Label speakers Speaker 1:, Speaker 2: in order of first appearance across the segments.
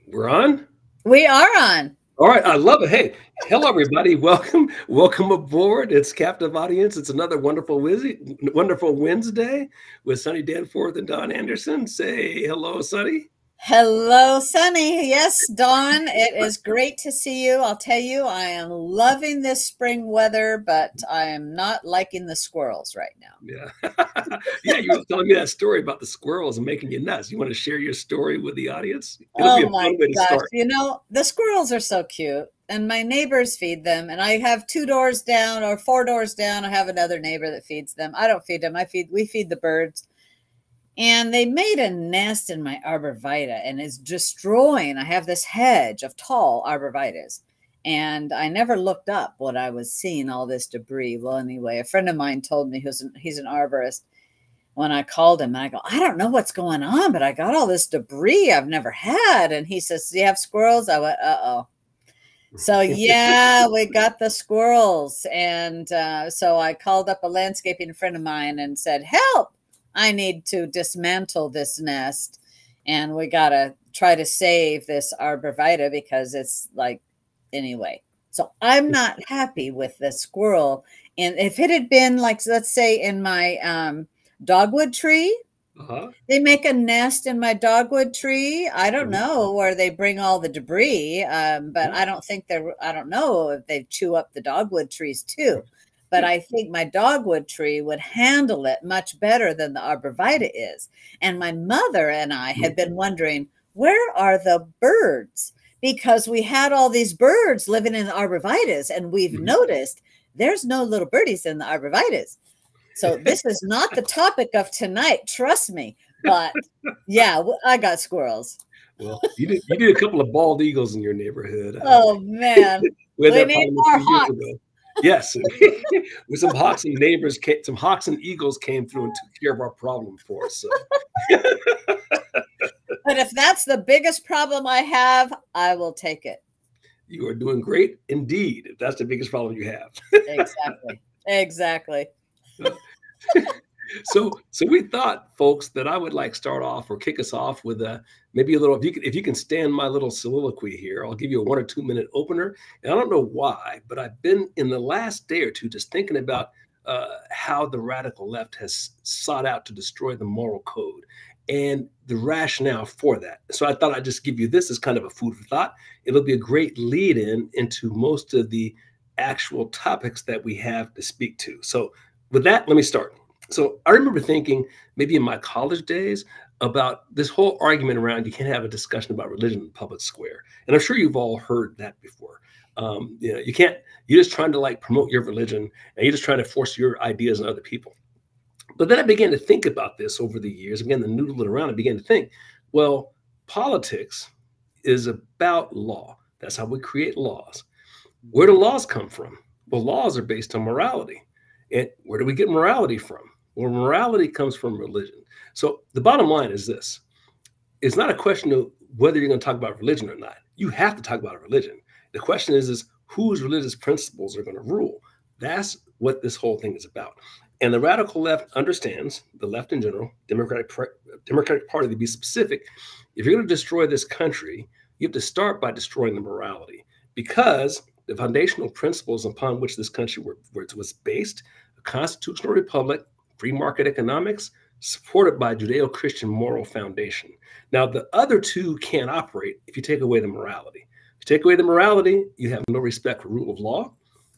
Speaker 1: We're on?
Speaker 2: We are on.
Speaker 1: All right, I love it. Hey, hello everybody. Welcome aboard. It's Captive Audience. It's another wonderful Wednesday with Sunny Danforth and Don Anderson. Say hello, Sunny.
Speaker 2: Hello, Sunny. Yes, Dawn, it is great to see you. I'll tell you, I am loving this spring weather, but I am not liking the squirrels right now.
Speaker 1: Yeah. Yeah, you were telling me that story about the squirrels and making you nuts. You want to share your story with the audience? It'll be
Speaker 2: Oh
Speaker 1: a
Speaker 2: my
Speaker 1: fun way to
Speaker 2: gosh.
Speaker 1: start.
Speaker 2: The squirrels are so cute, and my neighbors feed them, and I have 2 doors down or 4 doors down. I have another neighbor that feeds them. I don't feed them. We feed the birds. And they made a nest in my arborvitae and it's destroying. I have this hedge of tall arborvitaes. And I never looked up when I was seeing all this debris. Well, anyway, a friend of mine told me he's an arborist. When I called him, I go, I don't know what's going on, but I got all this debris I've never had. And he says, do you have squirrels? I went, uh-oh. So yeah, we got the squirrels. And so I called up a landscaping friend of mine and said, help. I need to dismantle this nest, and we got to try to save this arborvitae because it's like, anyway. So I'm not happy with the squirrel. And if it had been like, let's say in my dogwood tree, they make a nest in my dogwood tree. I don't know where they bring all the debris, but I don't know if they chew up the dogwood trees too. But I think my dogwood tree would handle it much better than the arborvitae is. And my mother and I had been wondering, where are the birds? Because we had all these birds living in the arborvitaes, and we've noticed there's no little birdies in the arborvitaes. So this is not the topic of tonight, trust me. But yeah, I got squirrels.
Speaker 1: Well, you did a couple of bald eagles in your neighborhood.
Speaker 2: Oh man,
Speaker 1: we
Speaker 2: need more hawks.
Speaker 1: Yes, with some hawks and neighbors, some hawks and eagles came through and took care of our problem for us. So.
Speaker 2: But if that's the biggest problem I have, I will take it.
Speaker 1: You are doing great indeed. If that's the biggest problem you have.
Speaker 2: Exactly.
Speaker 1: So we thought, folks, that I would start off or kick us off with maybe a little. If you can stand my little soliloquy here, I'll give you a 1 or 2 minute opener. And I don't know why, but I've been in the last day or two just thinking about how the radical left has sought out to destroy the moral code and the rationale for that. So I thought I'd just give you this as kind of a food for thought. It'll be a great lead into most of the actual topics that we have to speak to. So with that, let me start. So I remember thinking maybe in my college days about this whole argument around you can't have a discussion about religion in the public square. And I'm sure you've all heard that before. You can't, you're just trying to promote your religion and you're just trying to force your ideas on other people. But then I began to think about this over the years. Again, the noodle it around, I began to think, well, politics is about law. That's how we create laws. Where do laws come from? Well, laws are based on morality. And where do we get morality from? Well, morality comes from religion. So the bottom line is this. It's not a question of whether you're going to talk about religion or not. You have to talk about religion. The question is whose religious principles are going to rule? That's what this whole thing is about. And the radical left understands, the left in general, Democratic Party to be specific, if you're going to destroy this country, you have to start by destroying the morality, because the foundational principles upon which this country was based, a constitutional republic, free market economics, supported by Judeo-Christian moral foundation. Now, the other two can't operate if you take away the morality. If you take away the morality, you have no respect for rule of law.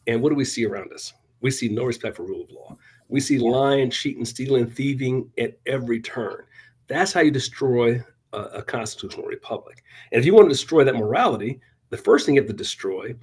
Speaker 1: And what do we see around us? We see no respect for rule of law. We see lying, cheating, stealing, thieving at every turn. That's how you destroy a constitutional republic. And if you want to destroy that morality, the first thing you have to destroy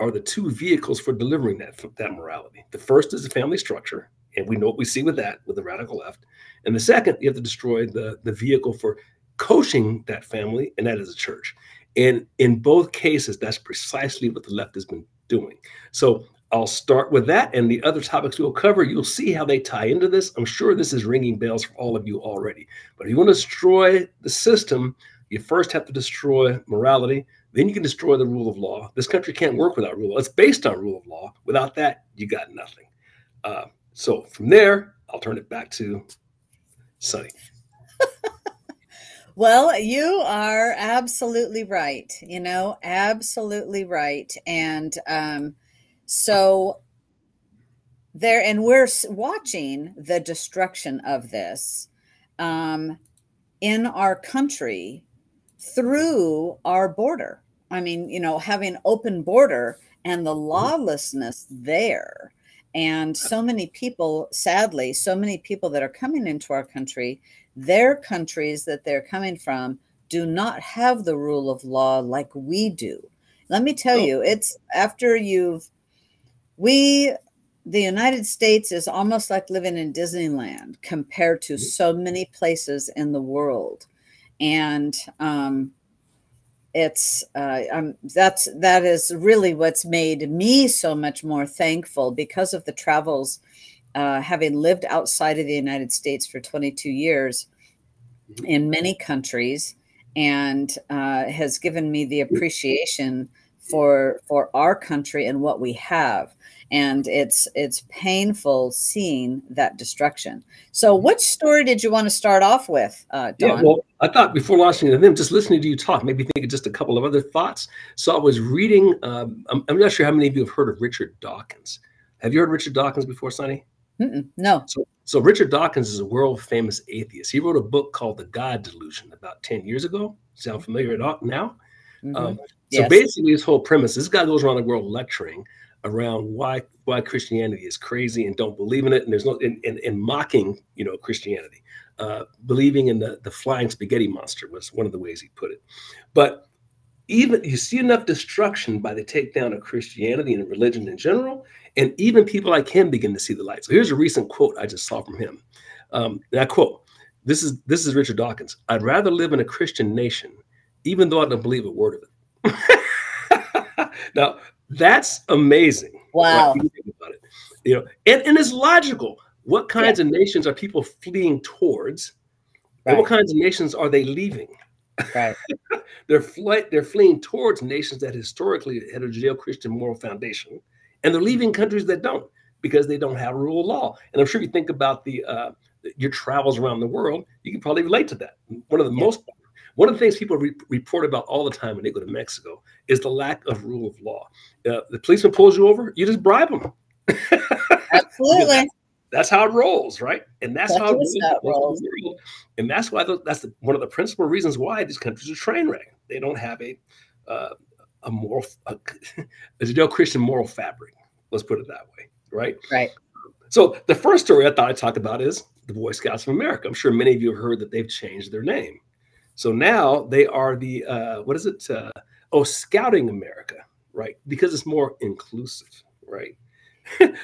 Speaker 1: are the two vehicles for delivering that morality. The first is the family structure, and we know what we see with that, with the radical left. And the second, you have to destroy the vehicle for coaching that family, and that is the church. And in both cases, that's precisely what the left has been doing. So I'll start with that, and the other topics we'll cover, you'll see how they tie into this. I'm sure this is ringing bells for all of you already. But if you want to destroy the system, you first have to destroy morality. Then you can destroy the rule of law. This country can't work without rule of law. It's based on rule of law. Without that, you got nothing. So from there, I'll turn it back to Sunny.
Speaker 2: Well, you are absolutely right. Absolutely right. And so there, and we're watching the destruction of this um, in our country through our border. I mean, having open border and the
Speaker 1: Mhm.
Speaker 2: lawlessness there. And so many people, sadly, so many people that are coming into our country, their countries that they're coming from do not have the rule of law like we do. Let me tell
Speaker 1: Oh,
Speaker 2: you, it's after we, the United States is almost like living in Disneyland compared to
Speaker 1: mhm.
Speaker 2: so many places in the world. And that is really what's made me so much more thankful because of the travels, having lived outside of the United States for 22 years
Speaker 1: Mhm.
Speaker 2: in many countries, and has given me the appreciation for our country and what we have. And it's painful seeing that destruction. So which story did you want to start off with,
Speaker 1: Yeah,
Speaker 2: Don?
Speaker 1: well, I thought before launching into them, just listening to you talk, maybe think of just a couple of other thoughts. So I was reading. I'm not sure how many of you have heard of Richard Dawkins. Have you heard Richard Dawkins before, Sonny?
Speaker 2: No.
Speaker 1: So Richard Dawkins is a world famous atheist. He wrote a book called The God Delusion about 10 years ago. Sound familiar at all now?
Speaker 2: Hmm.
Speaker 1: So
Speaker 2: Yes.
Speaker 1: basically, his whole premise, this guy goes around the world lecturing around why Christianity is crazy and don't believe in it, and there's no in mocking Christianity, believing in the flying spaghetti monster was one of the ways he put it. But even you see enough destruction by the takedown of Christianity and religion in general, and even people like him begin to see the light. So here's a recent quote I just saw from him. And I quote: "This is Richard Dawkins. I'd rather live in a Christian nation, even though I don't believe a word of it." Now that's amazing, right?
Speaker 2: Wow.
Speaker 1: You think about it, and it's logical. What
Speaker 2: Yeah.
Speaker 1: kinds of nations are people fleeing towards, and what
Speaker 2: Right.
Speaker 1: kinds of nations are they leaving?
Speaker 2: Right.
Speaker 1: They're fleeing towards nations that historically had a Judeo-Christian moral foundation, and they're leaving countries that don't because they don't have a rule of law. And I'm sure if you think about your travels around the world, you can probably relate to that.
Speaker 2: Yeah.
Speaker 1: One of the things people report about all the time when they go to Mexico is the lack of rule of law. The policeman pulls you over, you just bribe them. Because
Speaker 2: Absolutely.
Speaker 1: that's how it rolls, right? And that's
Speaker 2: That
Speaker 1: how it
Speaker 2: is
Speaker 1: rolls
Speaker 2: how it
Speaker 1: most of
Speaker 2: rolls.
Speaker 1: the world. And that's why one of the principal reasons why these countries are train wreck. They don't have uh, a moral, a Judeo-Christian moral fabric. Let's put it that way, right?
Speaker 2: Right.
Speaker 1: So the first story I thought I'd talk about is the Boy Scouts of America. I'm sure many of you have heard that they've changed their name. So now they are the what is it? Scouting America, right? Because it's more inclusive, right?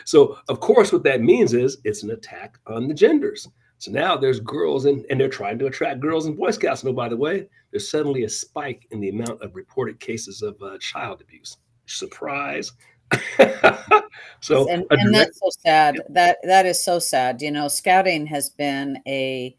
Speaker 1: So of course, what that means is it's an attack on the genders. So now there's girls and they're trying to attract girls and Boy Scouts. No, by the way, there's suddenly a spike in the amount of reported cases of child abuse. Surprise. So a
Speaker 2: And
Speaker 1: direct,
Speaker 2: that's so sad. That is so sad. Scouting has been a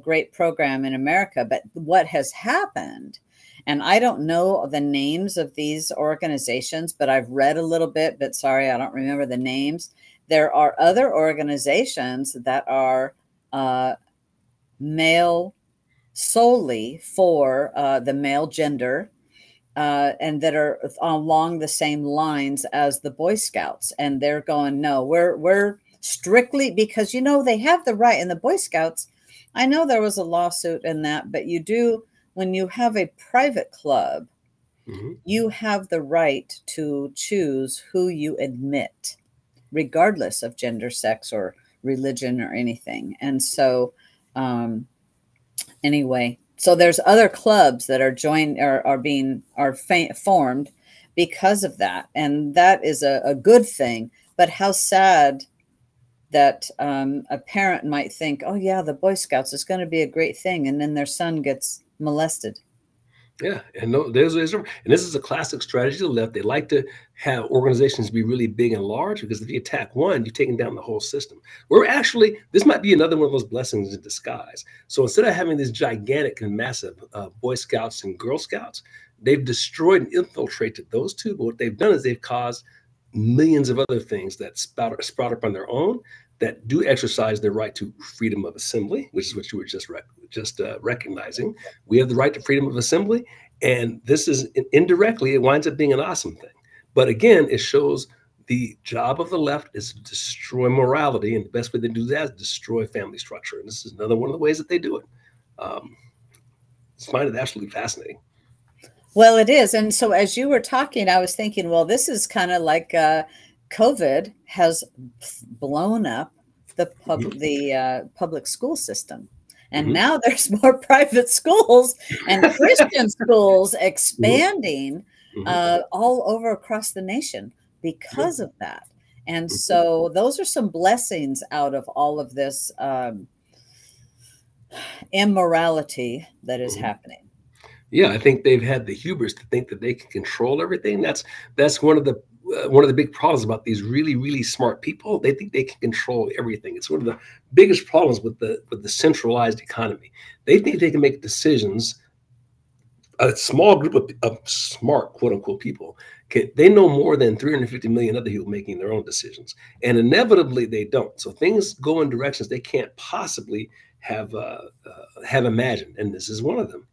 Speaker 2: great program in America, but what has happened, and I don't know the names of these organizations, but I've read a little bit, but sorry, I don't remember the names. There are other organizations that are uh, male solely for the male gender, and that are along the same lines as the Boy Scouts, and they're going, no, we're strictly, because they have the right. And the Boy Scouts, I know there was a lawsuit in that, but you do, when you have a private club,
Speaker 1: mhm.
Speaker 2: you have the right to choose who you admit, regardless of gender, sex, or religion or anything. And so, anyway, so there's other clubs that are formed because of that, and that is a good thing. But how sad that a parent might think, oh yeah, the Boy Scouts is going to be a great thing, and then their son gets molested.
Speaker 1: Yeah, and no, and this is a classic strategy of the left. They like to have organizations be really big and large because if you attack one, you're taking down the whole system. This might be another one of those blessings in disguise. So instead of having these gigantic and massive Boy Scouts and Girl Scouts, they've destroyed and infiltrated those two. But what they've done is they've caused millions of other things that sprout up on their own that do exercise their right to freedom of assembly, which is what you were just recognizing. We have the right to freedom of assembly, and this is indirectly, it winds up being an awesome thing. But again, it shows the job of the left is to destroy morality, and the best way to do that is destroy family structure. And this is another one of the ways that they do it. I find it absolutely fascinating.
Speaker 2: Well, it is. And so as you were talking, I was thinking, well, this is kind of like COVID has blown up the public school system. And now there's more private schools and Christian schools expanding all over across the nation because of that. And so those are some blessings out of all of this immorality that is happening.
Speaker 1: Yeah, I think they've had the hubris to think that they can control everything. That's one of the big problems about these really, really smart people. They think they can control everything. It's one of the biggest problems with the centralized economy. They think they can make decisions. A small group of smart, quote unquote, people they know more than 350 million other people making their own decisions, and inevitably they don't. So things go in directions they can't possibly have imagined, and this is one of them.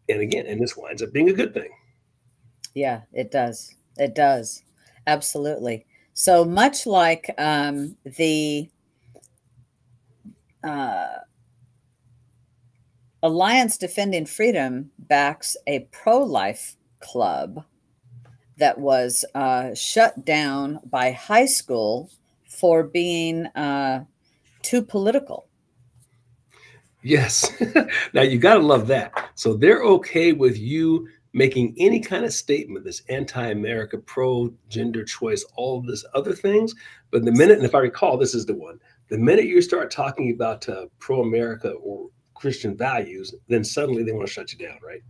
Speaker 1: And again, and this winds up being a good thing.
Speaker 2: Yeah, it does. It does. Absolutely. So much like the Alliance Defending Freedom backs a pro-life club that was shut down by high school for being too political.
Speaker 1: Yes. Now you got to love that. So they're okay with you making any kind of statement that's anti-America, pro-gender choice, all of this other things. But the minute, and if I recall, this is the one, the minute you start talking about pro-America or Christian values, then suddenly they want to shut you down, right?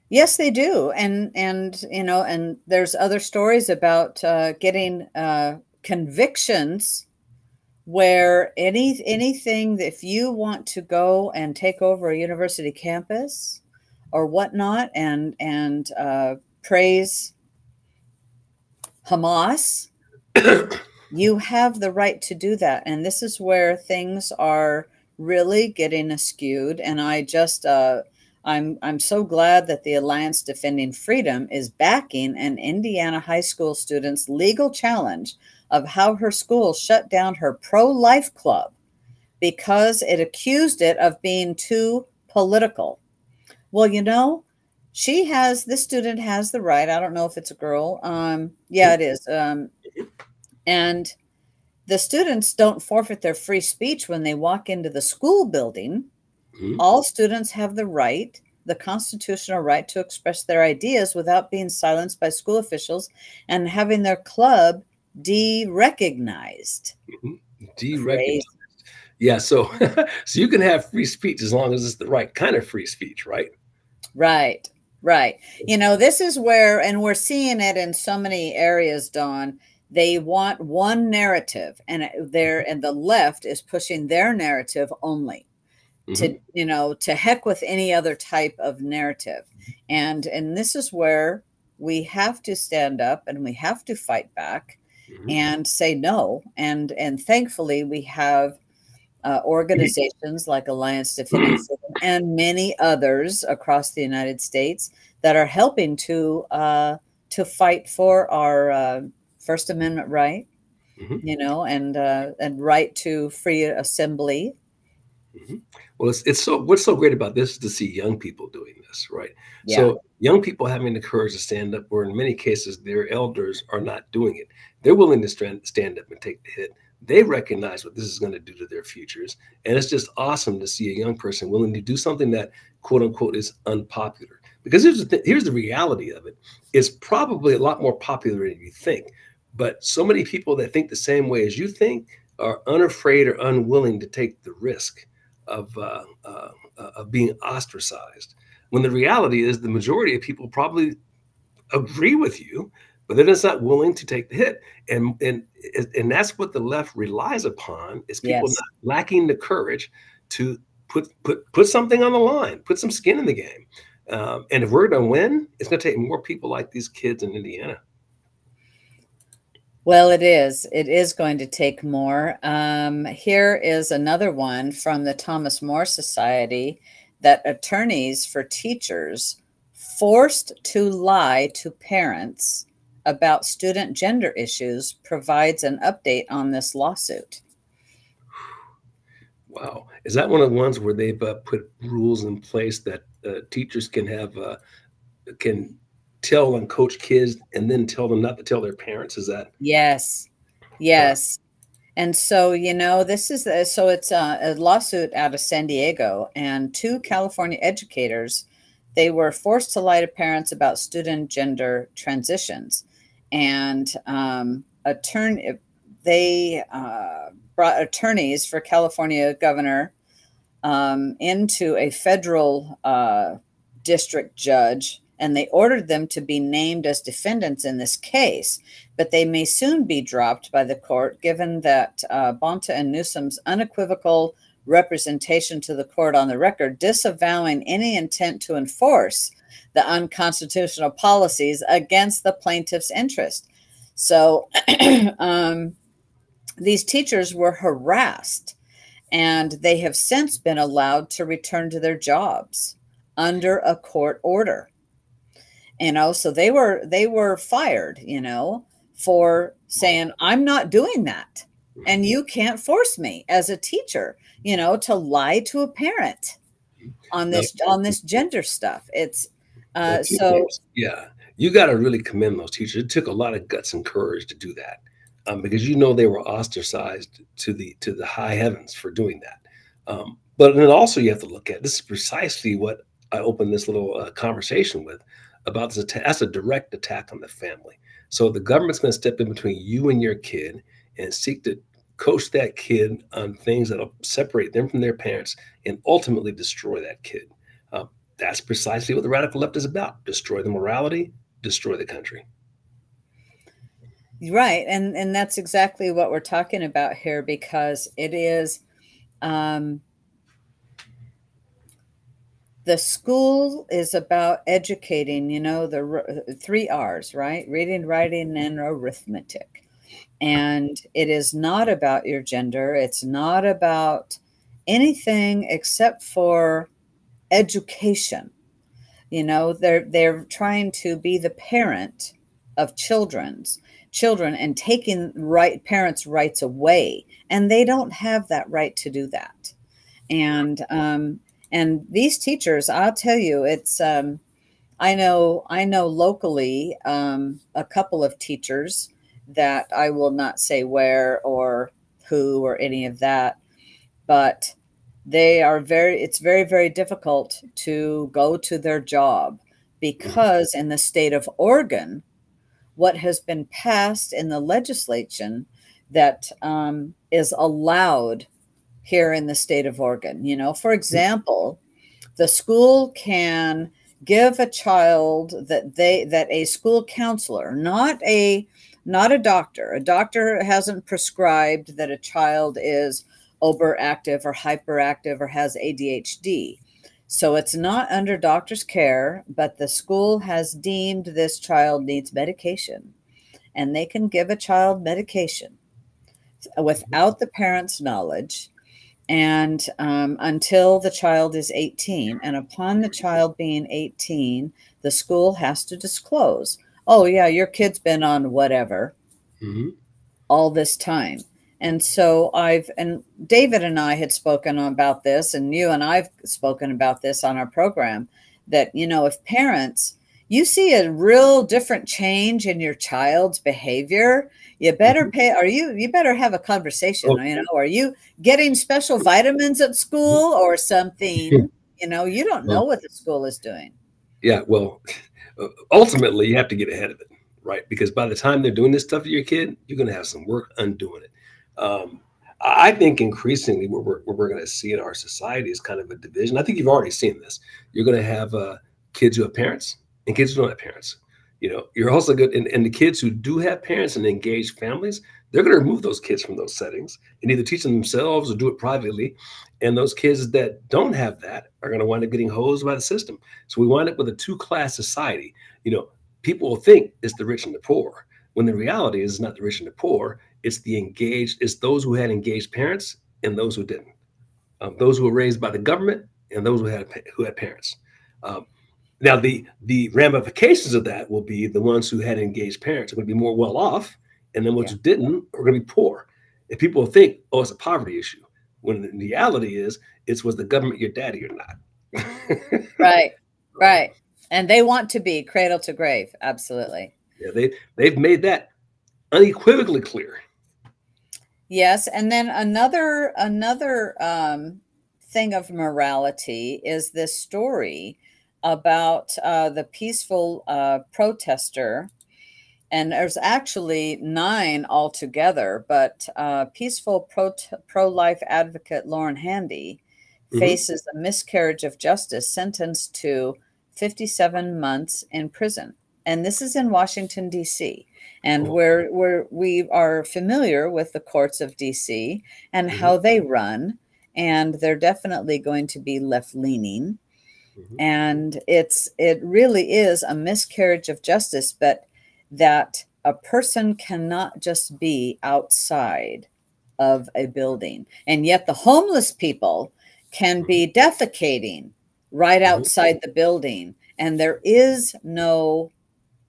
Speaker 2: Yes, they do. And you know, and there's other stories about getting convictions where anything, if you want to go and take over a university campus or whatnot and praise Hamas, you have the right to do that. And this is where things are really getting askewed. And I just I'm so glad that the Alliance Defending Freedom is backing an Indiana high school student's legal challenge of how her school shut down her pro-life club because it accused it of being too political. Well, you know, this student has the right. I don't know if it's a girl. Yeah, it is. And the students don't forfeit their free speech when they walk into the school building. All students have the constitutional right to express their ideas without being silenced by school officials and having their club de-recognized.
Speaker 1: De-recognized. Yeah, so you can have free speech as long as it's the right kind of free speech, right?
Speaker 2: Right. You know, this is where, and we're seeing it in so many areas, Don. They want one narrative, and the left is pushing their narrative only. To heck with any other type of narrative. And this is where we have to stand up and we have to fight back and say no. And thankfully we have organizations like Alliance Defending Freedom and many others across the United States that are helping to fight for our First Amendment right, you know, and right to free assembly.
Speaker 1: Well, what's so great about this is to see young people doing this, right? Yeah. So young people having the courage to stand up, where in many cases their elders are not doing it. They're willing to stand up and take the hit. They recognize what this is going to do to their futures. And it's just awesome to see a young person willing to do something that, quote unquote, is unpopular. Because here's the reality of it. It's probably a lot more popular than you think. But so many people that think the same way as you think are unafraid or unwilling to take the risk of being ostracized, when the reality is the majority of people probably agree with you, but they're just not willing to take the hit. And that's what the left relies upon, is people not lacking the courage to put something on the line, put some skin in the game. And if we're going to win, it's going to take more people like these kids in Indiana.
Speaker 2: Well, it is. It is going to take more. Here is another one from the Thomas More Society that attorneys for teachers forced to lie to parents about student gender issues provides an update on this lawsuit.
Speaker 1: Wow. Is that one of the ones where they've put rules in place that teachers can tell and coach kids and then tell them not to tell their parents? Is that
Speaker 2: Yes.
Speaker 1: wow?
Speaker 2: Yes. And so, this is so it's a lawsuit out of San Diego, and two California educators, they were forced to lie to parents about student gender transitions, and they brought attorneys for California governor into a federal district judge, and they ordered them to be named as defendants in this case, but they may soon be dropped by the court, given that Bonta and Newsom's unequivocal representation to the court on the record, disavowing any intent to enforce the unconstitutional policies against the plaintiff's interest. So these teachers were harassed, and they have since been allowed to return to their jobs under a court order. So they were fired, for saying, I'm not doing that. And you can't force me as a teacher, to lie to a parent on
Speaker 1: No,
Speaker 2: this gender stuff. It's
Speaker 1: no, two
Speaker 2: so
Speaker 1: things. Yeah, you got to really commend those teachers. It took a lot of guts and courage to do that, because they were ostracized to the high heavens for doing that. But then also you have to look at this is precisely what I opened this little conversation with about this attack. That's a direct attack on the family. So the government's going to step in between you and your kid and seek to coach that kid on things that'll separate them from their parents and ultimately destroy that kid. That's precisely what the radical left is about: destroy the morality, destroy the country.
Speaker 2: right, and that's exactly what we're talking about here, because it is the school is about educating, the three R's, right? Reading, writing, and arithmetic. And it is not about your gender. It's not about anything except for education. They're trying to be the parent of children and taking parents' rights away. And they don't have that right to do that. And these teachers, I'll tell you, it's I know locally a couple of teachers that I will not say where or who or any of that, but it's very, very difficult to go to their job, because in the state of Oregon, what has been passed in the legislation that is allowed here in the state of Oregon. For example, the school can give a child that a school counselor, not a doctor. A doctor hasn't prescribed that a child is overactive or hyperactive or has ADHD. So it's not under doctor's care, but the school has deemed this child needs medication, and they can give a child medication without the parent's knowledge, and until the child is 18. And upon the child being 18, the school has to disclose, oh yeah, your kid's been on whatever all this time. And so and David and I had spoken about this, and you and I've spoken about this on our program, that, if parents, you see a real different change in your child's behavior, you better you better have a conversation. Are you getting special vitamins at school or something? You don't know what the school is doing.
Speaker 1: Yeah, well, ultimately, you have to get ahead of it, right? Because by the time they're doing this stuff to your kid, you're going to have some work undoing it. I think increasingly what we're going to see in our society is kind of a division. I think you've already seen this. You're going to have kids who have parents and kids who don't have parents. You're also good, and the kids who do have parents and engaged families, they're going to remove those kids from those settings and either teach them themselves or do it privately. And those kids that don't have that are going to wind up getting hosed by the system. So we wind up with a two-class society. People will think it's the rich and the poor, when the reality is not the rich and the poor. It's the engaged. It's those who had engaged parents and those who didn't. Those who were raised by the government and those who had parents. Um, Now, the ramifications of that will be the ones who had engaged parents are going to be more well off, and then ones
Speaker 2: Yeah.
Speaker 1: who didn't are going to be poor. And people think, oh, it's a poverty issue, when the reality is, was the government your daddy or not?
Speaker 2: Right. Right. And they want to be cradle to grave. Absolutely.
Speaker 1: Yeah, they've made that unequivocally clear.
Speaker 2: Yes, and then another thing of morality is this story about the peaceful protester, and there's actually 9 altogether, but peaceful pro-life advocate Lauren Handy faces a miscarriage of justice, sentenced to 57 months in prison. And this is in Washington, D.C. And we are familiar with the courts of D.C. and how they run. And they're definitely going to be left-leaning. And it really is a miscarriage of justice, but that a person cannot just be outside of a building. And yet the homeless people can be defecating right outside the building. And there is no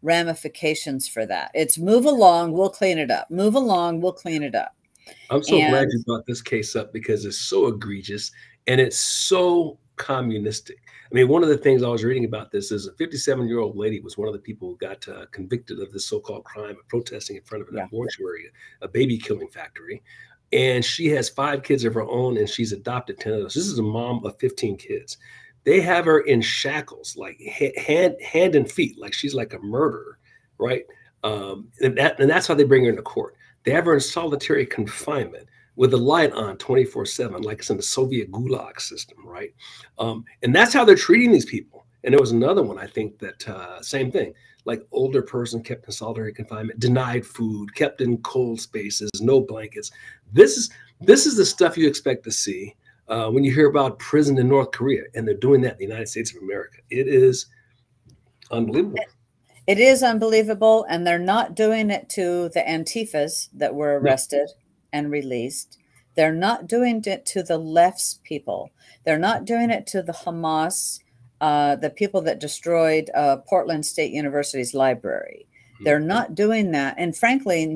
Speaker 2: ramifications for that. It's move along, we'll clean it up. Move along, we'll clean it up.
Speaker 1: I'm so glad you brought this case up, because it's so egregious and it's so communistic. I mean, one of the things I was reading about this is a 57-year-old lady was one of the people who got convicted of this so-called crime of protesting in front of a mortuary, a baby killing factory. And she has 5 kids of her own, and she's adopted 10 of those. This is a mom of 15 kids. They have her in shackles, like hand and feet, like she's like a murderer, right? And that's how they bring her into court. They have her in solitary confinement with the light on 24/7, like it's in the Soviet Gulag system, right? And that's how they're treating these people. And there was another one, I think, that same thing, like older person kept in solitary confinement, denied food, kept in cold spaces, no blankets. This is the stuff you expect to see when you hear about prison in North Korea, and they're doing that in the United States of America. It is unbelievable.
Speaker 2: It is unbelievable, and they're not doing it to the Antifas that were arrested and released. They're not doing it to the left's people. They're not doing it to the Hamas, the people that destroyed Portland State University's library. They're not doing that. And frankly,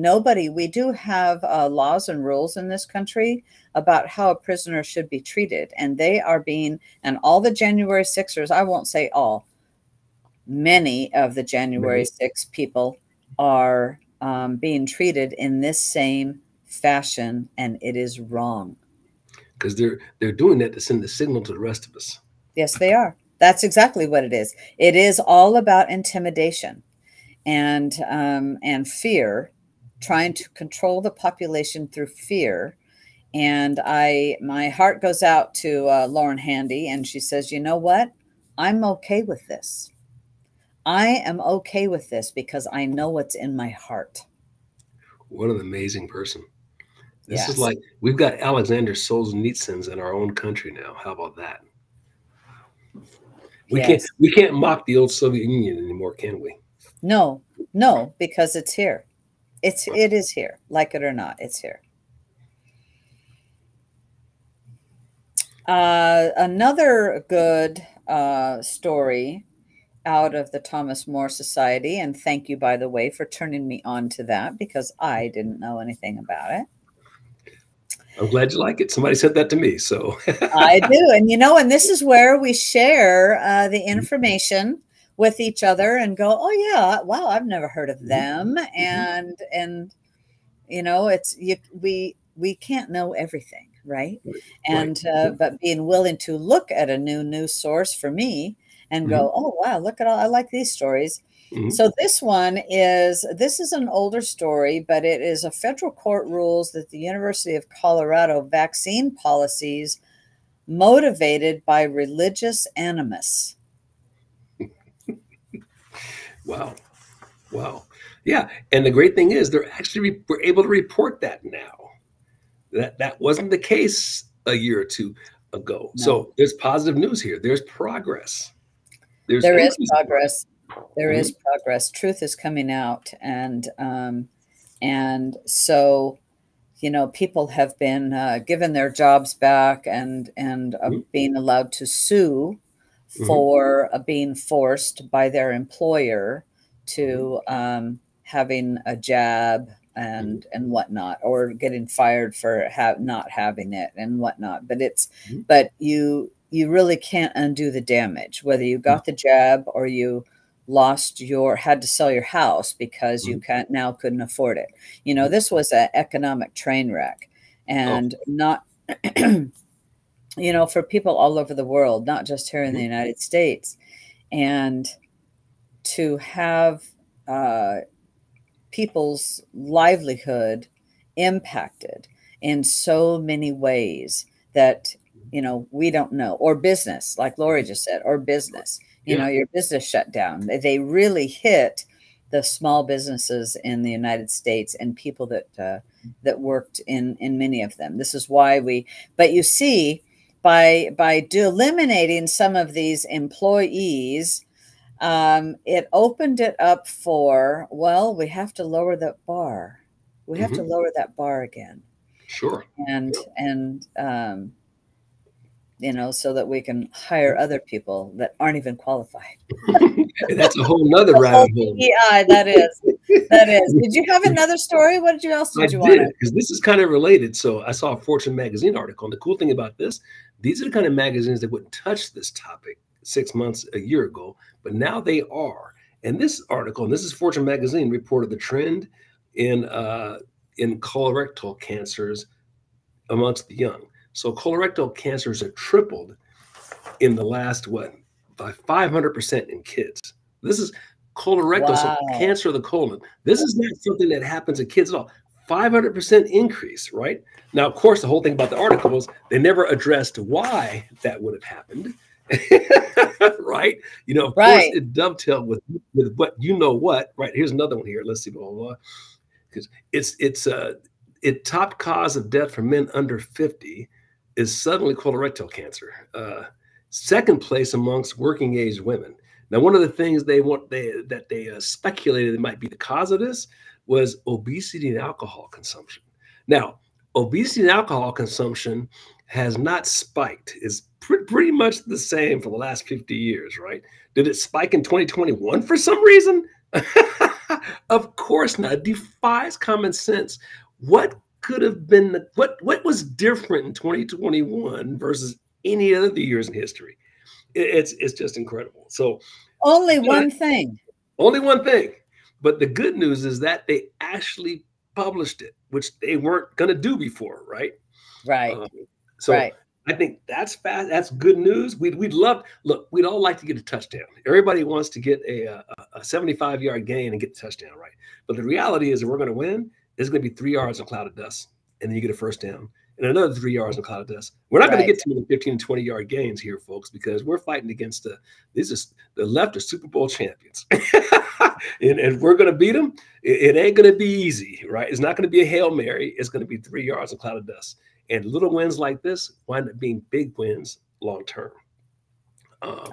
Speaker 2: we do have laws and rules in this country about how a prisoner should be treated. And they are being, and all the January 6ers, I won't say all, many of the January 6 people are being treated in this same fashion, and it is wrong.
Speaker 1: Because they're doing that to send the signal to the rest of us.
Speaker 2: Yes, they are. That's exactly what it is. It is all about intimidation and fear, trying to control the population through fear. And my heart goes out to Lauren Handy, and she says, you know what? I'm okay with this. I am okay with this because I know what's in my heart.
Speaker 1: What an amazing person. This is like, we've got Alexander Solzhenitsyn in our own country now. How about that? We can't mock the old Soviet Union anymore, can we?
Speaker 2: No, because it's here. It is here. Like it or not, it's here. Another good story out of the Thomas More Society, and thank you, by the way, for turning me on to that, because I didn't know anything about it.
Speaker 1: I'm glad you like it. Somebody said that to me, so.
Speaker 2: I do. And, and this is where we share the information with each other and go, oh, yeah, wow, I've never heard of them. And we can't know everything, right? And, but being willing to look at a new news source for me and go, oh, wow, look at all, I like these stories. So this is an older story, but it is a federal court rules that the University of Colorado vaccine policies motivated by religious animus.
Speaker 1: Wow. Yeah. And the great thing is we're able to report that now. That wasn't the case a year or two ago. No. So there's positive news here. There's progress.
Speaker 2: There is progress. There is progress. Truth is coming out, and so people have been given their jobs back and being allowed to sue for being forced by their employer to having a jab and whatnot, or getting fired for not having it and whatnot. But you really can't undo the damage, whether you got the jab or you had to sell your house because you couldn't afford it. This was an economic train wreck, and not, for people all over the world, not just here in the United States. And to have people's livelihood impacted in so many ways that, we don't know, or business, like Lori just said, or business, your business shut down. They really hit the small businesses in the United States and people that worked in many of them. This is why but you see, by eliminating some of these employees, it opened it up for, we have to lower that bar. We have to lower that bar again.
Speaker 1: Sure.
Speaker 2: And so that we can hire other people that aren't even qualified.
Speaker 1: That's a whole nother rabbit hole.
Speaker 2: Yeah, that is. Did you have another story? What else did you want?
Speaker 1: Because this is kind of related. So I saw a Fortune magazine article, and the cool thing about this, these are the kind of magazines that wouldn't touch this topic 6 months, a year ago, but now they are. And this article, and this is Fortune magazine, reported the trend in colorectal cancers amongst the young. So colorectal cancers have tripled in the last, by 500% in kids. This is colorectal, so cancer of the colon. This is not something that happens in kids at all. 500% increase, right? Now, of course, the whole thing about the article was they never addressed why that would have happened. Right? Of course, it dovetailed with what, right? Here's another one here. Let's see, blah, blah, blah. Because it top cause of death for men under 50 is suddenly colorectal cancer. Second place amongst working age women. Now, one of the things they speculated might be the cause of this was obesity and alcohol consumption. Now, obesity and alcohol consumption has not spiked. It's pretty much the same for the last 50 years, right? Did it spike in 2021 for some reason? Of course not. It defies common sense. What could have been, what was different in 2021 versus any other years in history? It's just incredible. So
Speaker 2: only one thing.
Speaker 1: But the good news is that they actually published it, which they weren't going to do before, right?
Speaker 2: Right.
Speaker 1: I think that's fast. That's good news. We'd all like to get a touchdown. Everybody wants to get a 75-yard gain and get the touchdown, right? But the reality is, if we're going to win, there's going to be 3 yards in a cloud of dust, and then you get a first down, and another 3 yards in a cloud of dust. We're not going to get to 15 and 20-yard gains here, folks, because we're fighting against the left are Super Bowl champions, and we're going to beat them. It ain't going to be easy, right? It's not going to be a Hail Mary. It's going to be 3 yards in a cloud of dust. And little wins like this wind up being big wins long term.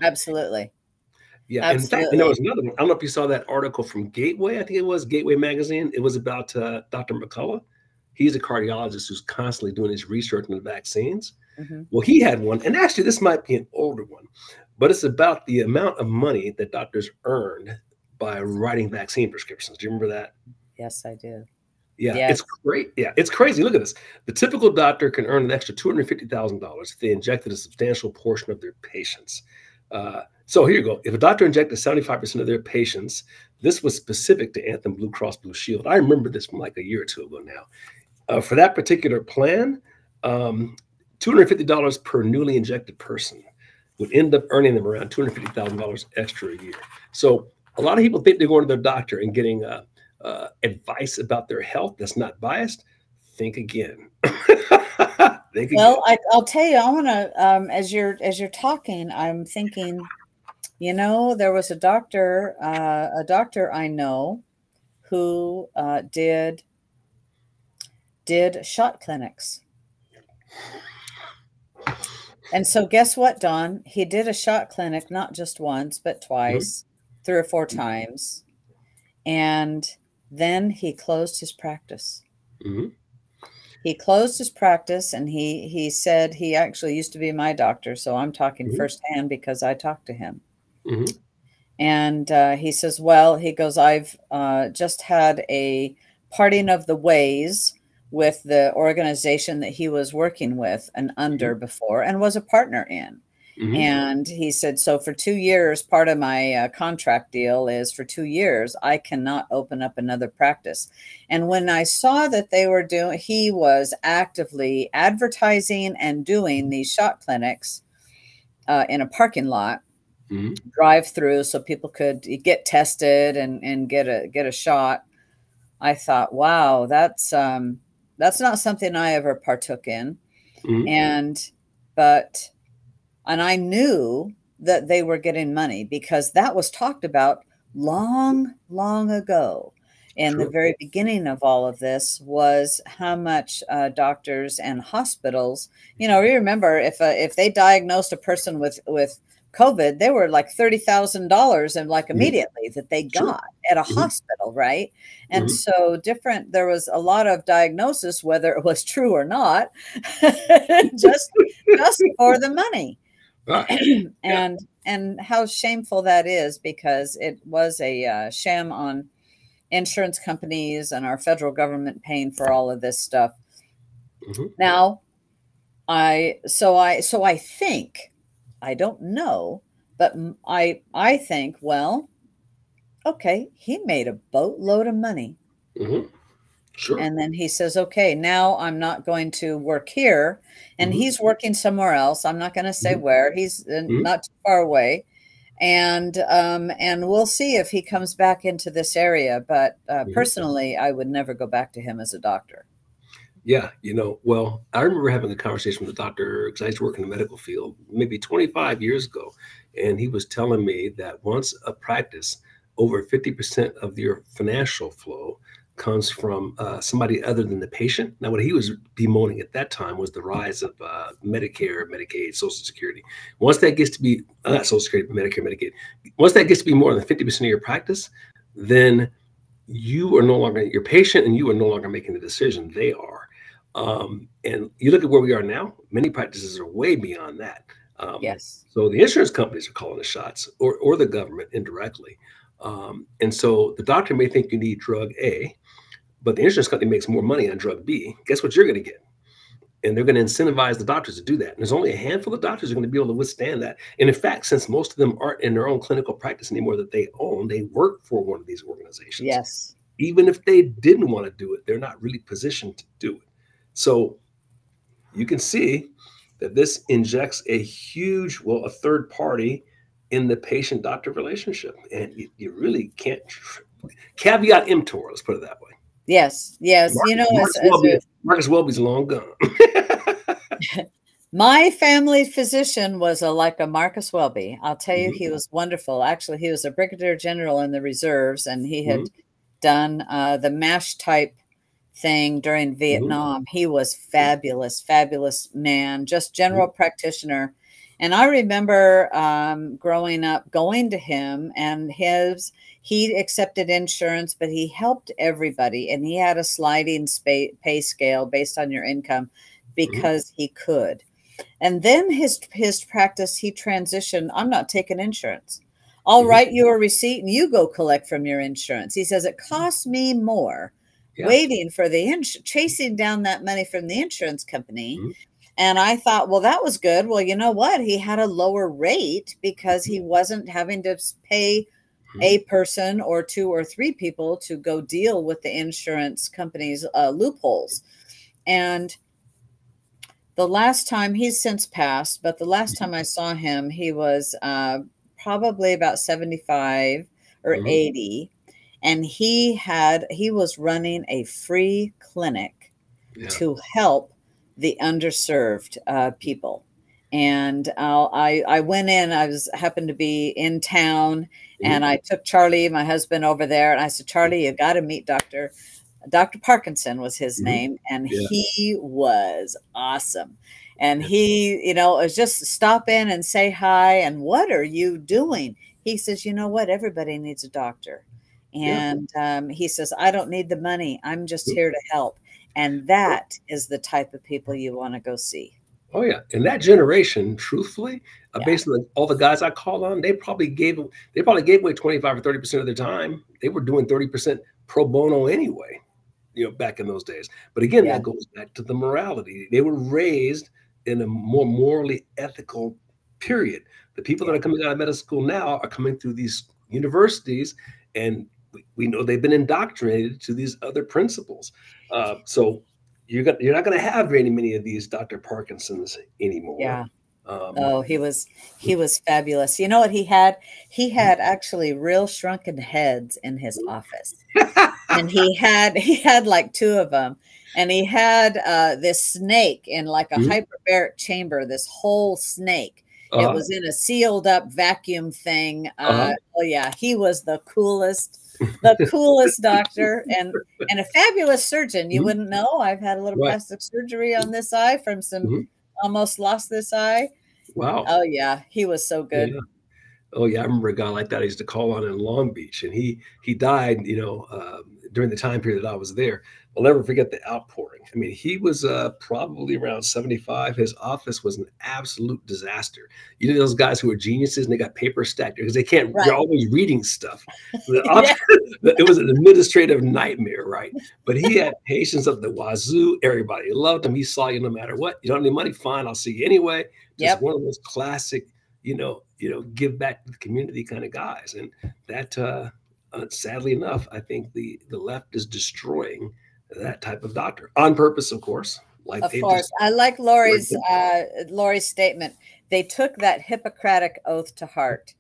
Speaker 2: Absolutely.
Speaker 1: Yeah. Absolutely. In fact, there was another one. I don't know if you saw that article from Gateway. I think it was Gateway magazine. It was about Dr. McCullough. He's a cardiologist who's constantly doing his research on the vaccines. Well, he had one, and actually this might be an older one, but it's about the amount of money that doctors earned by writing vaccine prescriptions. Do you remember that?
Speaker 2: Yes, I do.
Speaker 1: Yeah, yes. It's great. Yeah, it's crazy. Look at this. The typical doctor can earn an extra $250,000 if they injected a substantial portion of their patients. So here you go. If a doctor injected 75% of their patients, this was specific to Anthem Blue Cross Blue Shield. I remember this from like a year or two ago now. For that particular plan, $250 per newly injected person would end up earning them around $250,000 extra a year. So a lot of people think they're going to their doctor and getting advice about their health that's not biased. Think again.
Speaker 2: Well, I'll tell you, I want to, as you're talking, I'm thinking, there was a doctor I know who did shot clinics. And so guess what, Don? He did a shot clinic, not just once, but twice. 3 or 4 times. And then he closed his practice.
Speaker 1: Mm-hmm.
Speaker 2: He closed his practice, and he said he actually used to be my doctor, so I'm talking
Speaker 1: Mm-hmm.
Speaker 2: firsthand because I talked to him.
Speaker 1: Mm-hmm.
Speaker 2: And he says, well, he goes, I've just had a parting of the ways with the organization that he was working with and under before and was a partner in.
Speaker 1: Mm-hmm.
Speaker 2: And he said, so for 2 years, part of my contract deal is for 2 years, I cannot open up another practice. And when I saw that he was actively advertising and doing these shot clinics in a parking lot,
Speaker 1: Mm-hmm.
Speaker 2: drive through, so people could get tested and get a shot. I thought, wow, that's not something I ever partook in.
Speaker 1: Mm-hmm.
Speaker 2: And I knew that they were getting money because that was talked about long, long ago. And the
Speaker 1: Sure.
Speaker 2: very beginning of all of this was how much doctors and hospitals, you remember if they diagnosed a person with COVID, they were like $30,000 and like
Speaker 1: Mm-hmm.
Speaker 2: immediately that they
Speaker 1: Sure.
Speaker 2: got at a
Speaker 1: Mm-hmm.
Speaker 2: hospital, right? And
Speaker 1: Mm-hmm.
Speaker 2: so there was a lot of diagnosis, whether it was true or not, just for the money.
Speaker 1: Right. Yeah.
Speaker 2: and how shameful that is, because it was a sham on insurance companies and our federal government paying for all of this stuff.
Speaker 1: Mm-hmm.
Speaker 2: Now, I think, I don't know, but I think, well, okay, he made a boatload of money.
Speaker 1: Mm-hmm. Sure.
Speaker 2: And then he says, okay, now I'm not going to work here. And
Speaker 1: Mm-hmm.
Speaker 2: he's working somewhere else. I'm not going to say
Speaker 1: Mm-hmm.
Speaker 2: where. He's
Speaker 1: Mm-hmm.
Speaker 2: not too far away. And we'll see if he comes back into this area. But
Speaker 1: Mm-hmm.
Speaker 2: personally, I would never go back to him as a doctor.
Speaker 1: Yeah, well, I remember having a conversation with a doctor because I used to work in the medical field maybe 25 years ago. And he was telling me that once a practice, over 50% of your financial flow comes from somebody other than the patient. Now, what he was bemoaning at that time was the rise of Medicare, Medicaid, Social Security. Once that gets to be, not Social Security, but Medicare, Medicaid, once that gets to be more than 50% of your practice, then you are no longer your patient and you are no longer making the decision. They are. And you look at where we are now, many practices are way beyond that.
Speaker 2: Yes.
Speaker 1: So the insurance companies are calling the shots, or the government indirectly. And so the doctor may think you need drug A, but the insurance company makes more money on drug B. Guess what you're going to get? And they're going to incentivize the doctors to do that. And there's only a handful of doctors who are going to be able to withstand that. And in fact, since most of them aren't in their own clinical practice anymore that they own, they work for one of these organizations.
Speaker 2: Yes.
Speaker 1: Even if they didn't want to do it, they're not really positioned to do it. So you can see that this injects a third party in the patient-doctor relationship. And you really can't, caveat emptor, let's put it that way.
Speaker 2: Yes. Yes.
Speaker 1: Marcus Welby's long gone.
Speaker 2: My family physician was like a Marcus Welby. I'll tell you, he was wonderful. Actually, he was a brigadier general in the reserves, and he had done the MASH type thing during Vietnam. He was fabulous, fabulous man, just general practitioner. And I remember growing up going to him, and he accepted insurance, but he helped everybody. And he had a sliding pay scale based on your income because he could. And then his practice, he transitioned. I'm not taking insurance. I'll write you a receipt and you go collect from your insurance. He says it costs me more waiting for chasing down that money from the insurance company. And I thought, well, that was good. Well, you know what? He had a lower rate because he wasn't having to pay a person or 2 or 3 people to go deal with the insurance company's loopholes. And the last time, he's since passed, but the last time I saw him, he was probably about 75 or 80. And he was running a free clinic to help the underserved people. And I went in, happened to be in town, and I took Charlie, my husband, over there. And I said, Charlie, you got to meet Dr. Parkinson was his name. And he was awesome. And he, was just stop in and say hi. And what are you doing? He says, you know what? Everybody needs a doctor.
Speaker 1: Yeah.
Speaker 2: And he says, I don't need the money. I'm just here to help. And that is the type of people you want to go see.
Speaker 1: Oh yeah, and that generation, truthfully,
Speaker 2: Yeah.
Speaker 1: based on all the guys I called on, they probably gave away 25 or 30% of their time. They were doing 30% pro bono anyway, back in those days. But again,
Speaker 2: Yeah.
Speaker 1: that goes back to the morality. They were raised in a more morally ethical period. The people that
Speaker 2: Yeah.
Speaker 1: are coming out of medical school now are coming through these universities, and we know they've been indoctrinated to these other principles. So you're not going to have very many of these Dr. Parkinsons anymore.
Speaker 2: Yeah.
Speaker 1: Um,
Speaker 2: Oh, he was fabulous. You know what he had? He had actually real shrunken heads in his office. And he had like two of them. And he had this snake in like a
Speaker 1: mhm,
Speaker 2: hyperbaric chamber, this whole snake. It
Speaker 1: uh,
Speaker 2: was in a sealed up vacuum thing.
Speaker 1: uh,
Speaker 2: Oh yeah, he was the coolest doctor and a fabulous surgeon. You
Speaker 1: mhm,
Speaker 2: wouldn't know. I've had a little
Speaker 1: right.
Speaker 2: plastic surgery on this eye from some
Speaker 1: Mhm.
Speaker 2: almost lost this eye.
Speaker 1: Wow.
Speaker 2: Oh yeah, he was so good.
Speaker 1: Yeah. Oh yeah, I remember a guy like that I used to call on in Long Beach, and he died, during the time period that I was there. I'll never forget the outpouring. I mean, he was probably around 75. His office was an absolute disaster. You know those guys who are geniuses and they got paper stacked because they can't. They're
Speaker 2: Right.
Speaker 1: always reading stuff. The
Speaker 2: Yeah.
Speaker 1: office, it was an administrative nightmare, right? But he had patients up the wazoo. Everybody loved him. He saw you no matter what. You don't have any money, fine. I'll see you anyway. Just
Speaker 2: Yep.
Speaker 1: one of those classic give back to the community kind of guys. And that, sadly enough, I think the left is destroying that type of doctor on purpose, of course. Like
Speaker 2: Of
Speaker 1: they
Speaker 2: course.
Speaker 1: just,
Speaker 2: I like
Speaker 1: like,
Speaker 2: Lori's statement. They took that Hippocratic oath to heart,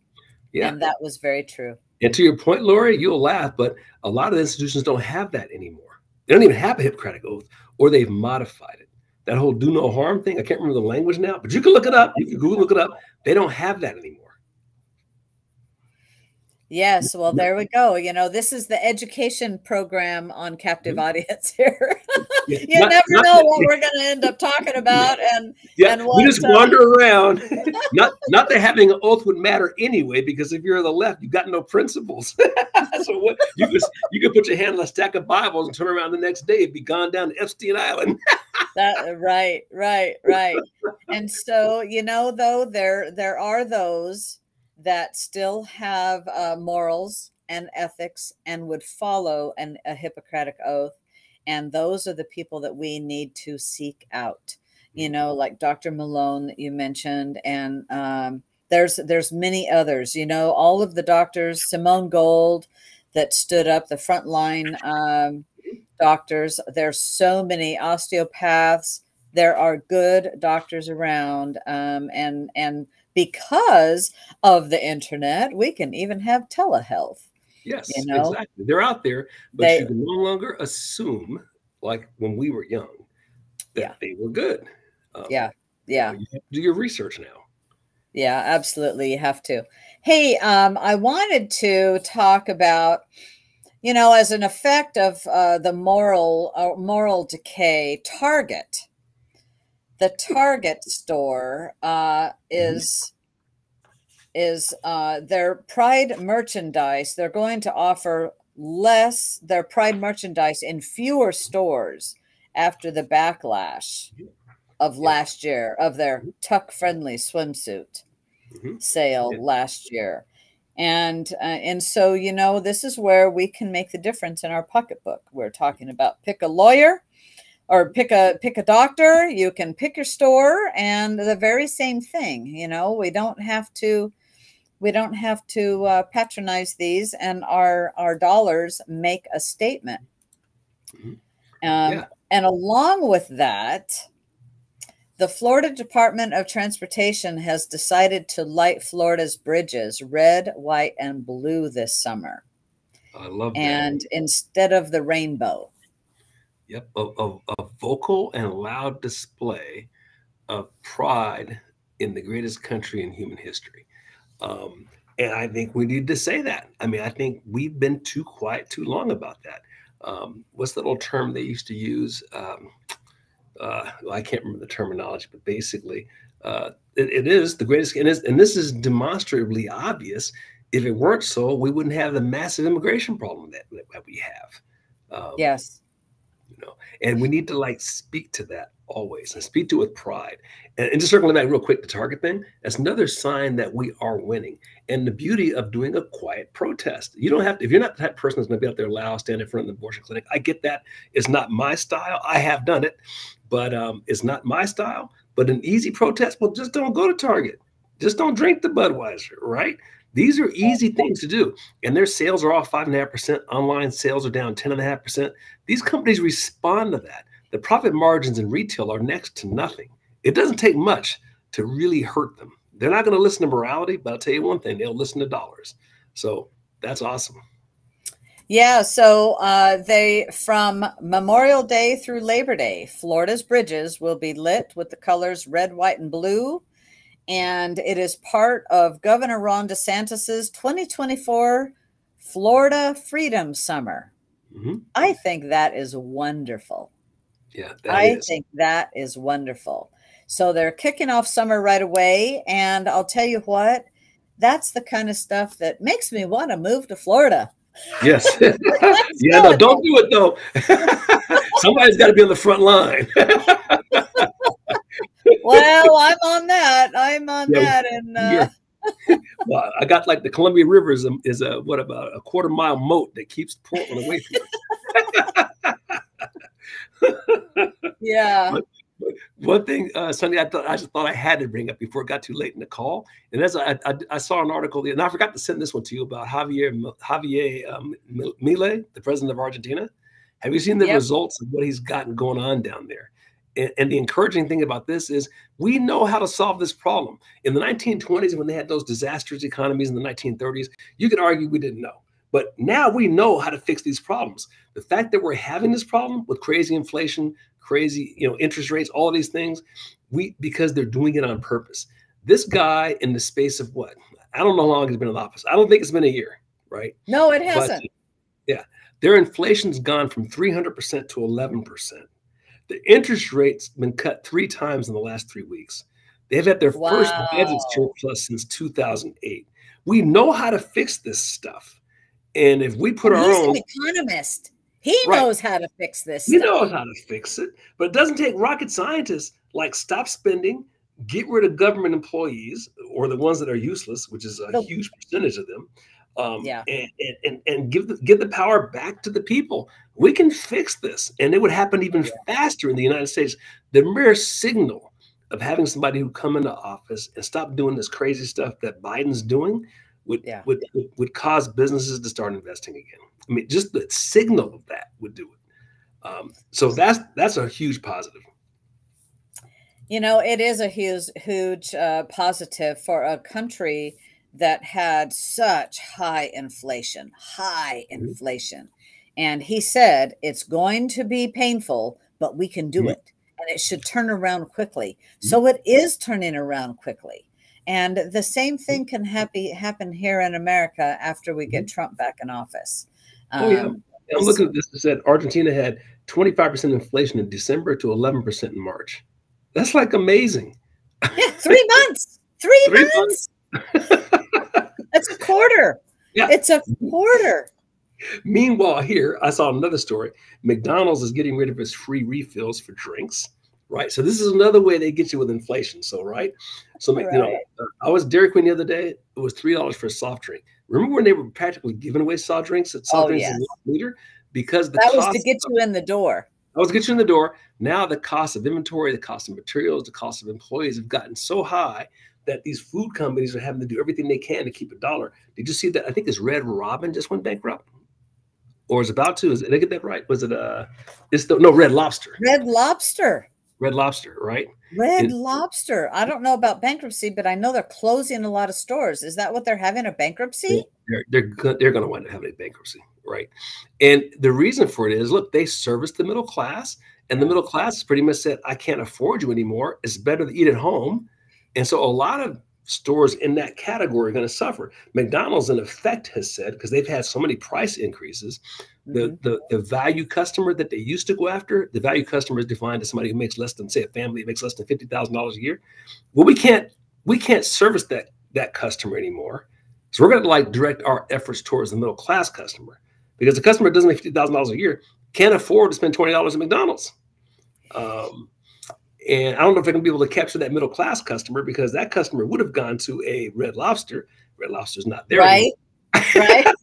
Speaker 1: yeah.
Speaker 2: and that was very true.
Speaker 1: And to your point, Lori, you'll laugh, but a lot of the institutions don't have that anymore. They don't even have a Hippocratic oath, or they've modified it. That whole do no harm thing, I can't remember the language now, but you can look it up. You can Google look it up. They don't have that anymore.
Speaker 2: Yes, well, there we go. This is the education program on captive
Speaker 1: Mhm.
Speaker 2: audience here.
Speaker 1: Yeah,
Speaker 2: You never
Speaker 1: not
Speaker 2: know what
Speaker 1: that,
Speaker 2: we're going to end up talking about and
Speaker 1: yeah,
Speaker 2: and
Speaker 1: we
Speaker 2: what
Speaker 1: just wander around. Not that having an oath would matter anyway, because if you're on the left, you've got no principles. So what you could put your hand on a stack of Bibles and turn around the next day and be gone down to Epstein Island.
Speaker 2: that right. And so, though there are those that still have morals and ethics and would follow a Hippocratic oath. And those are the people that we need to seek out, like Dr. Malone that you mentioned. And there's many others, all of the doctors, Simone Gold that stood up, the frontline doctors. There's so many osteopaths. There are good doctors around. And because of the internet, we can even have telehealth.
Speaker 1: Yes, exactly. They're out there, but
Speaker 2: They,
Speaker 1: you can no longer assume, like when we were young,
Speaker 2: yeah,
Speaker 1: that they were good.
Speaker 2: yeah, yeah,
Speaker 1: You have to do your research now.
Speaker 2: yeah, absolutely. You have to. Hey, I wanted to talk about, as an effect of the moral decay, the Target store
Speaker 1: Mhm.
Speaker 2: is their Pride merchandise. They're going to offer their Pride merchandise in fewer stores after the backlash of
Speaker 1: Yeah.
Speaker 2: last year of their tuck friendly swimsuit
Speaker 1: Mhm.
Speaker 2: sale
Speaker 1: Yeah.
Speaker 2: last year. And so, this is where we can make the difference in our pocketbook. We're talking about pick a lawyer or pick a doctor. You can pick your store, and the very same thing. We don't have to patronize these, and our dollars make a statement.
Speaker 1: Mhm.
Speaker 2: Um,
Speaker 1: Yeah.
Speaker 2: and along with that, the Florida Department of Transportation has decided to light Florida's bridges red, white, and blue this summer,
Speaker 1: I love that.
Speaker 2: and instead of the rainbow.
Speaker 1: Yep. A vocal and loud display of pride in the greatest country in human history. Um, and I think we need to say that. I mean, I think we've been too quiet too long about that. What's the little term they used to use? Well, I can't remember the terminology, but basically, it is the greatest, and this is demonstrably obvious. If it weren't so, we wouldn't have the massive immigration problem that we have.
Speaker 2: Yes.
Speaker 1: And we need to like speak to that always and speak to it with pride. And just circling back real quick, the Target thing, that's another sign that we are winning. And the beauty of doing a quiet protest, you don't have to, if you're not that person that's going to be out there loud, stand in front of the abortion clinic, I get that. It's not my style. I have done it, but it's not my style. But an easy protest, well, just don't go to Target. Just don't drink the Budweiser, right? These are easy things to do. And their sales are off 5.5%. Online sales are down 10.5%. These companies respond to that. The profit margins in retail are next to nothing. It doesn't take much to really hurt them. They're not going to listen to morality, but I'll tell you one thing, they'll listen to dollars. So that's awesome.
Speaker 2: Yeah, so they, from Memorial Day through Labor Day, Florida's bridges will be lit with the colors red, white, and blue. And it is part of Governor Ron DeSantis's 2024 Florida Freedom Summer.
Speaker 1: Mm-hmm.
Speaker 2: I think that is wonderful.
Speaker 1: Yeah,
Speaker 2: I think that is wonderful. So they're kicking off summer right away. And I'll tell you what, that's the kind of stuff that makes me want to move to Florida.
Speaker 1: Yes. Yeah, no, don't do it though. Somebody's got to be on the front line.
Speaker 2: Well, I'm on that. I'm on that. And
Speaker 1: well, I got like the Columbia River is what about a quarter-mile moat that keeps Portland away from us.
Speaker 2: Yeah.
Speaker 1: But one thing, Sonny, I just thought I had to bring up before it got too late in the call. And as I saw an article, and I forgot to send this one to you about Javier Milei, the president of Argentina. Have you seen the results of what he's gotten going on down there? And the encouraging thing about this is we know how to solve this problem. In the 1920s, when they had those disastrous economies in the 1930s, you could argue we didn't know. But now we know how to fix these problems. The fact that we're having this problem with crazy inflation, crazy interest rates, all of these things, because they're doing it on purpose. This guy, in the space of what? I don't know how long he's been in office. I don't think it's been a year, right?
Speaker 2: No, it hasn't.
Speaker 1: But, yeah, their inflation's gone from 300% to 11%. The interest rate's been cut 3 times in the last 3 weeks. They've had their first budget surplus since 2008. We know how to fix this stuff. And if we put our own...
Speaker 2: He's an economist. He knows how to fix this stuff.
Speaker 1: He knows how to fix it. But it doesn't take rocket scientists like stop spending, get rid of government employees, or the ones that are useless, which is a huge percentage of them, and give the power back to the people. We can fix this, and it would happen even faster in the United States. The mere signal of having somebody who come into office and stop doing this crazy stuff that Biden's doing would cause businesses to start investing again. I mean, just the signal of that would do it. So that's a huge positive.
Speaker 2: It is a huge positive for a country that had such high inflation. And he said, it's going to be painful, but we can do it. And it should turn around quickly. So it is turning around quickly. And the same thing can happen here in America after we get Trump back in office.
Speaker 1: I'm looking at this. It said Argentina had 25% inflation in December to 11% in March. That's like amazing.
Speaker 2: Yeah, 3 months. 3 months. That's a quarter. Yeah. It's a quarter.
Speaker 1: Meanwhile, here, I saw another story. McDonald's is getting rid of its free refills for drinks, right? So this is another way they get you with inflation. So, right? So, I was Dairy Queen the other day. It was $3 for a soft drink. Remember when they were practically giving away soft drinks at soft drinks in the liter? Because
Speaker 2: that was to get you in the door.
Speaker 1: I was to get you in the door. Now the cost of inventory, the cost of materials, the cost of employees have gotten so high that these food companies are having to do everything they can to keep a dollar. Did you see that? I think this Red Robin just went bankrupt, or is about to. Did I get that right? Was it Red Lobster?
Speaker 2: Red Lobster.
Speaker 1: Red Lobster, right?
Speaker 2: Red Lobster. I don't know about bankruptcy, but I know they're closing a lot of stores. Is that what they're having, a bankruptcy?
Speaker 1: They're going to wind up having a bankruptcy, right? And the reason for it is, look, they service the middle class, and the middle class pretty much said, I can't afford you anymore. It's better to eat at home. And so a lot of stores in that category are going to suffer. McDonald's, in effect, has said, because they've had so many price increases, the value customer that they used to go after, the value customer is defined as somebody who makes less than, say, a family that makes less than $50,000 a year. Well, we can't service that customer anymore. So we're going to like direct our efforts towards the middle class customer, because the customer that doesn't make $50,000 a year can't afford to spend $20 at McDonald's. And I don't know if they're going to be able to capture that middle class customer, because that customer would have gone to a Red Lobster. Red Lobster's not there
Speaker 2: Right.
Speaker 1: anymore.
Speaker 2: Right.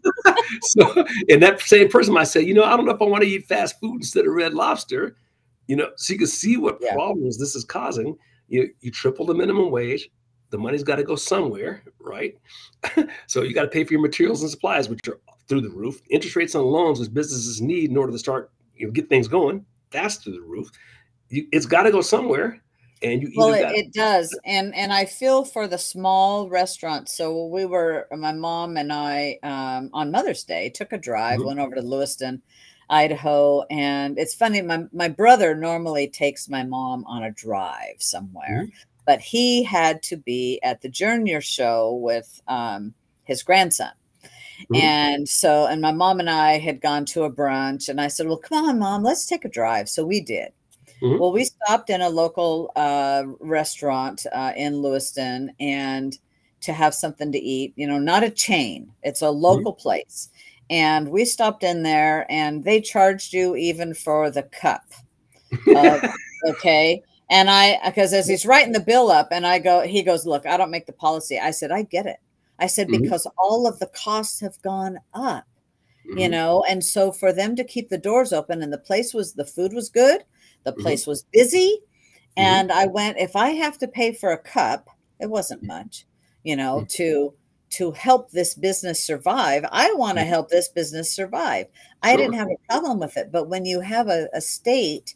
Speaker 1: So, and that same person might say, I don't know if I want to eat fast food instead of Red Lobster. So you can see what problems this is causing. You triple the minimum wage. The money's got to go somewhere, right? So you got to pay for your materials and supplies, which are through the roof. Interest rates on loans, which businesses need in order to start, get things going, that's through the roof. It's got to go somewhere. And
Speaker 2: it does. And I feel for the small restaurants. So my mom and I, on Mother's Day, took a drive, went over to Lewiston, Idaho. And it's funny, my brother normally takes my mom on a drive somewhere, but he had to be at the junior show with his grandson. And my mom and I had gone to a brunch, and I said, well, come on, Mom, let's take a drive. So we did. Well, we stopped in a local restaurant in Lewiston, and to have something to eat, not a chain. It's a local place. And we stopped in there, and they charged you even for the cup. Okay. And because as he's writing the bill up, and he goes, look, I don't make the policy. I said, I get it. I said, because all of the costs have gone up, and so for them to keep the doors open, and the food was good. The place was busy. And I went, if I have to pay for a cup, it wasn't much, to help this business survive. I want to help this business survive. I didn't have a problem with it. But when you have a state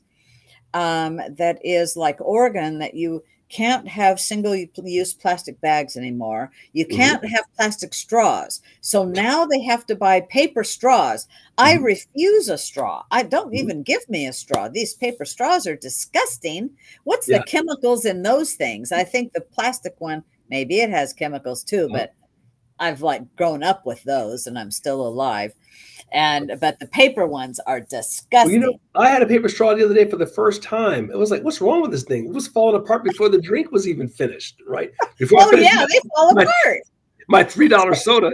Speaker 2: that is like Oregon, that you can't have single-use plastic bags anymore. You can't have plastic straws. So now they have to buy paper straws. I refuse a straw. I don't even give me a straw. These paper straws are disgusting. What's the chemicals in those things? I think the plastic one, maybe it has chemicals too, but I've grown up with those, and I'm still alive. But the paper ones are disgusting.
Speaker 1: Well, I had a paper straw the other day for the first time. It was like, what's wrong with this thing? It was falling apart before the drink was even finished, right? Before
Speaker 2: they fall apart.
Speaker 1: My $3 soda.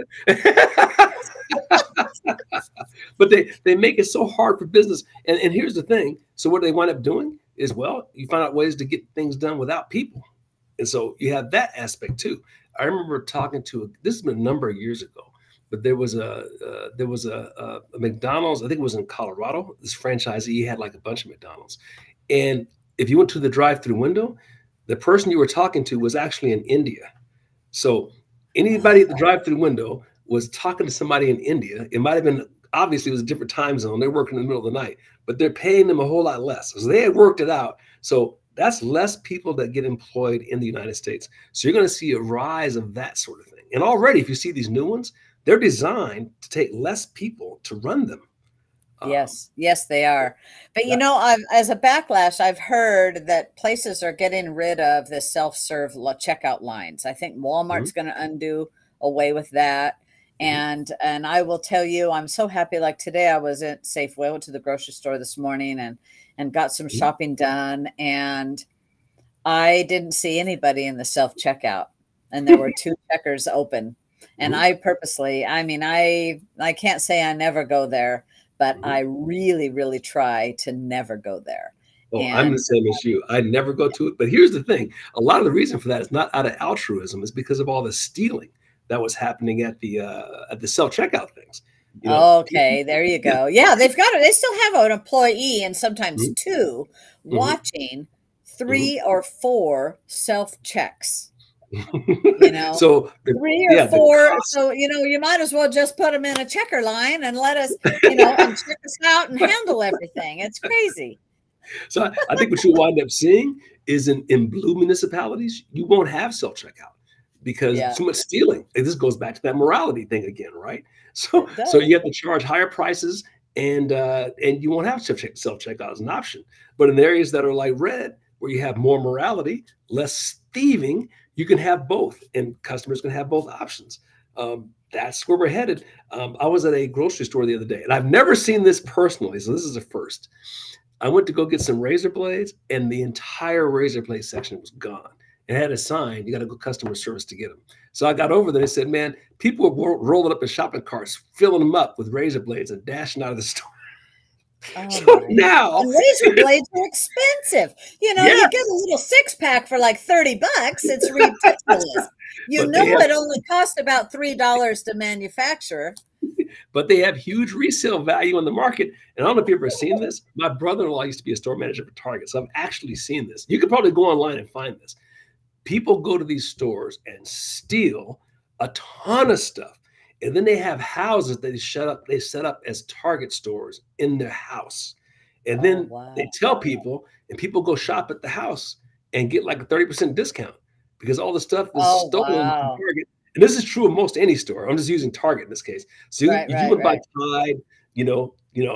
Speaker 1: But they make it so hard for business. And here's the thing. So what they wind up doing is, you find out ways to get things done without people. And so you have that aspect too. I remember talking to, this has been a number of years ago, but there was a McDonald's, I think it was in Colorado. This franchisee had a bunch of McDonald's. And if you went to the drive-through window, the person you were talking to was actually in India. So anybody at the drive-through window was talking to somebody in India. It might have been, obviously it was a different time zone. They're working in the middle of the night, but they're paying them a whole lot less. So they had worked it out. So that's less people that get employed in the United States. So you're going to see a rise of that sort of thing. And already, if you see these new ones, they're designed to take less people to run them.
Speaker 2: Yes, they are. But as a backlash, I've heard that places are getting rid of the self-serve checkout lines. I think Walmart's going to undo away with that. And I will tell you, I'm so happy. Like today, I was at Safeway. I went to the grocery store this morning and got some shopping done. And I didn't see anybody in the self-checkout. And there were 2 checkers open. And I purposely, I can't say I never go there, but I really, really try to never go there.
Speaker 1: Oh, I'm the same as you. I never go to it. But here's the thing. A lot of the reason for that is not out of altruism. It's because of all the stealing that was happening at the self-checkout things.
Speaker 2: Okay, there you go. Yeah, they still have an employee, and sometimes 2, watching 3 or 4 self-checks.
Speaker 1: So
Speaker 2: 3 or 4. So, you might as well just put them in a checker line and let us, and check us out and handle everything. It's crazy.
Speaker 1: So I think what you'll wind up seeing is in blue municipalities, you won't have self-checkout because too much stealing. And this goes back to that morality thing again, right? So you have to charge higher prices, and you won't have self-checkout as an option. But in areas that are like red, where you have more morality, less thieving, you can have both, and customers can have both options. That's where we're headed. I was at a grocery store the other day, and I've never seen this personally, so this is a first. I went to go get some razor blades, and the entire razor blade section was gone. and it had a sign, you got to go customer service to get them. So I got over there and said, man, people were rolling up in shopping carts, filling them up with razor blades and dashing out of the store.
Speaker 2: Oh
Speaker 1: So
Speaker 2: my.
Speaker 1: now,
Speaker 2: And razor blades are expensive. You know,
Speaker 1: yeah,
Speaker 2: you get a little 6-pack for like $30. It's ridiculous. You
Speaker 1: but
Speaker 2: know,
Speaker 1: they have
Speaker 2: it only cost about $3 to manufacture.
Speaker 1: but they have huge resale value in the market. And I don't know if you've ever seen this. My brother-in-law used to be a store manager for Target, so I've actually seen this. You could probably go online and find this. People go to these stores and steal a ton of stuff. And then they have houses that they set up as Target stores in their house. And
Speaker 2: Oh,
Speaker 1: then
Speaker 2: wow.
Speaker 1: they tell people, and people go shop at the house and get like a 30% discount because all the stuff is
Speaker 2: Oh,
Speaker 1: stolen from
Speaker 2: wow.
Speaker 1: Target. And this is true of most any store. I'm just using Target in this case. So
Speaker 2: Right,
Speaker 1: if you
Speaker 2: right,
Speaker 1: would buy
Speaker 2: right.
Speaker 1: Tide,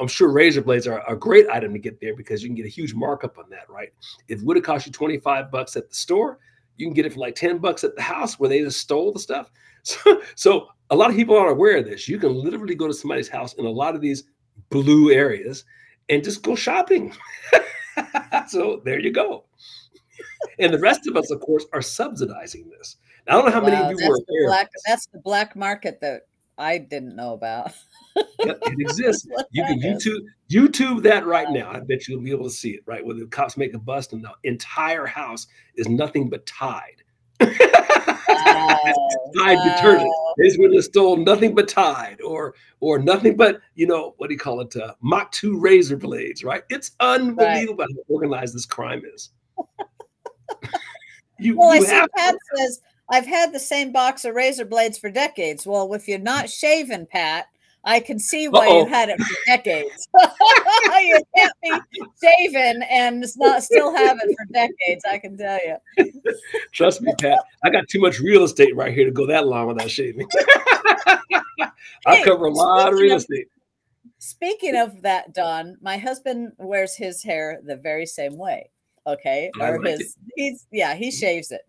Speaker 1: I'm sure razor blades are a great item to get there because you can get a huge markup on that, right? If it would have cost you $25 at the store, you can get it for like $10 at the house where they just stole the stuff. So a lot of people aren't aware of this. You can literally go to somebody's house in a lot of these blue areas and just go shopping. So there you go. And the rest of us, of course, are subsidizing this. Now, I don't know how many of
Speaker 2: Wow,
Speaker 1: you were aware of this.
Speaker 2: that's the black market that I didn't know about.
Speaker 1: Yep, it
Speaker 2: That's
Speaker 1: exists.
Speaker 2: what
Speaker 1: You
Speaker 2: that
Speaker 1: can
Speaker 2: is.
Speaker 1: YouTube that right now. I bet you'll be able to see it, right? Where the cops make a bust and the entire house is nothing but Tide.
Speaker 2: Wow.
Speaker 1: Tide detergent.
Speaker 2: Wow.
Speaker 1: They just would have stole nothing but Tide or nothing but, what do you call it? Mach 2 razor blades, right? It's
Speaker 2: Right.
Speaker 1: unbelievable how organized this crime is. You
Speaker 2: Well, I
Speaker 1: you
Speaker 2: see
Speaker 1: have
Speaker 2: Pat says, I've had the same box of razor blades for decades. Well, if you're not shaven, Pat, I can see why you
Speaker 1: uh-oh.
Speaker 2: had it for decades. You can't be shaven and not still have it for decades, I can tell you.
Speaker 1: Trust me, Pat. I got too much real estate right here to go that long without shaving. I
Speaker 2: Hey,
Speaker 1: cover a lot of real estate.
Speaker 2: speaking of that, Don, my husband wears his hair the very same way. Okay.
Speaker 1: I
Speaker 2: Or
Speaker 1: like it.
Speaker 2: he shaves it.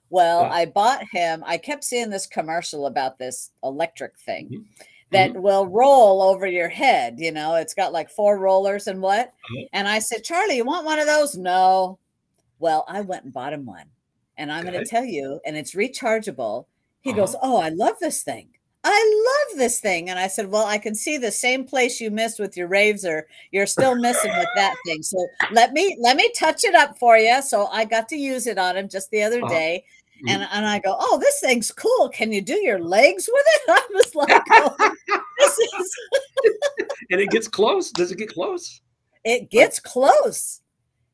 Speaker 2: Well,
Speaker 1: Yeah.
Speaker 2: I kept seeing this commercial about this electric thing
Speaker 1: Mhm.
Speaker 2: that
Speaker 1: Mhm.
Speaker 2: will roll over your head. You know, it's got like 4 rollers and what?
Speaker 1: Uh-huh.
Speaker 2: And I said, Charlie, you want one of those? No. Well, I went and bought him one. And I'm going
Speaker 1: Okay.
Speaker 2: to tell you, and it's rechargeable. He goes,
Speaker 1: Uh-huh.
Speaker 2: oh, I love this thing. I love this thing. And I said, well, I can see the same place you missed with your razor. You're still missing with that thing. So let me touch it up for you. So I got to use it on him just the other
Speaker 1: Uh-huh.
Speaker 2: day.
Speaker 1: Mhm.
Speaker 2: And I go, oh, this thing's cool. Can you do your legs with it? I was like, oh, this is
Speaker 1: And it gets close. Does it get close?
Speaker 2: it
Speaker 1: Like,
Speaker 2: gets close.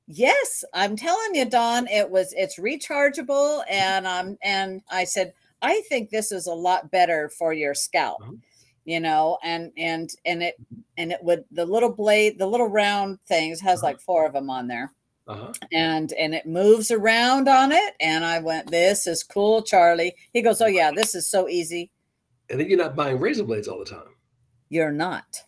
Speaker 2: Yes, I'm telling you, Don, it's rechargeable. And I said, I think this is a lot better for your scalp,
Speaker 1: uh-huh.
Speaker 2: and it would, the little blade, the little round things has
Speaker 1: Uh-huh.
Speaker 2: like 4 of them on there.
Speaker 1: Uh-huh.
Speaker 2: And it moves around on it. And I went, this is cool, Charlie. He goes, oh yeah, this is so easy.
Speaker 1: And then you're not buying razor blades all the time.
Speaker 2: You're not.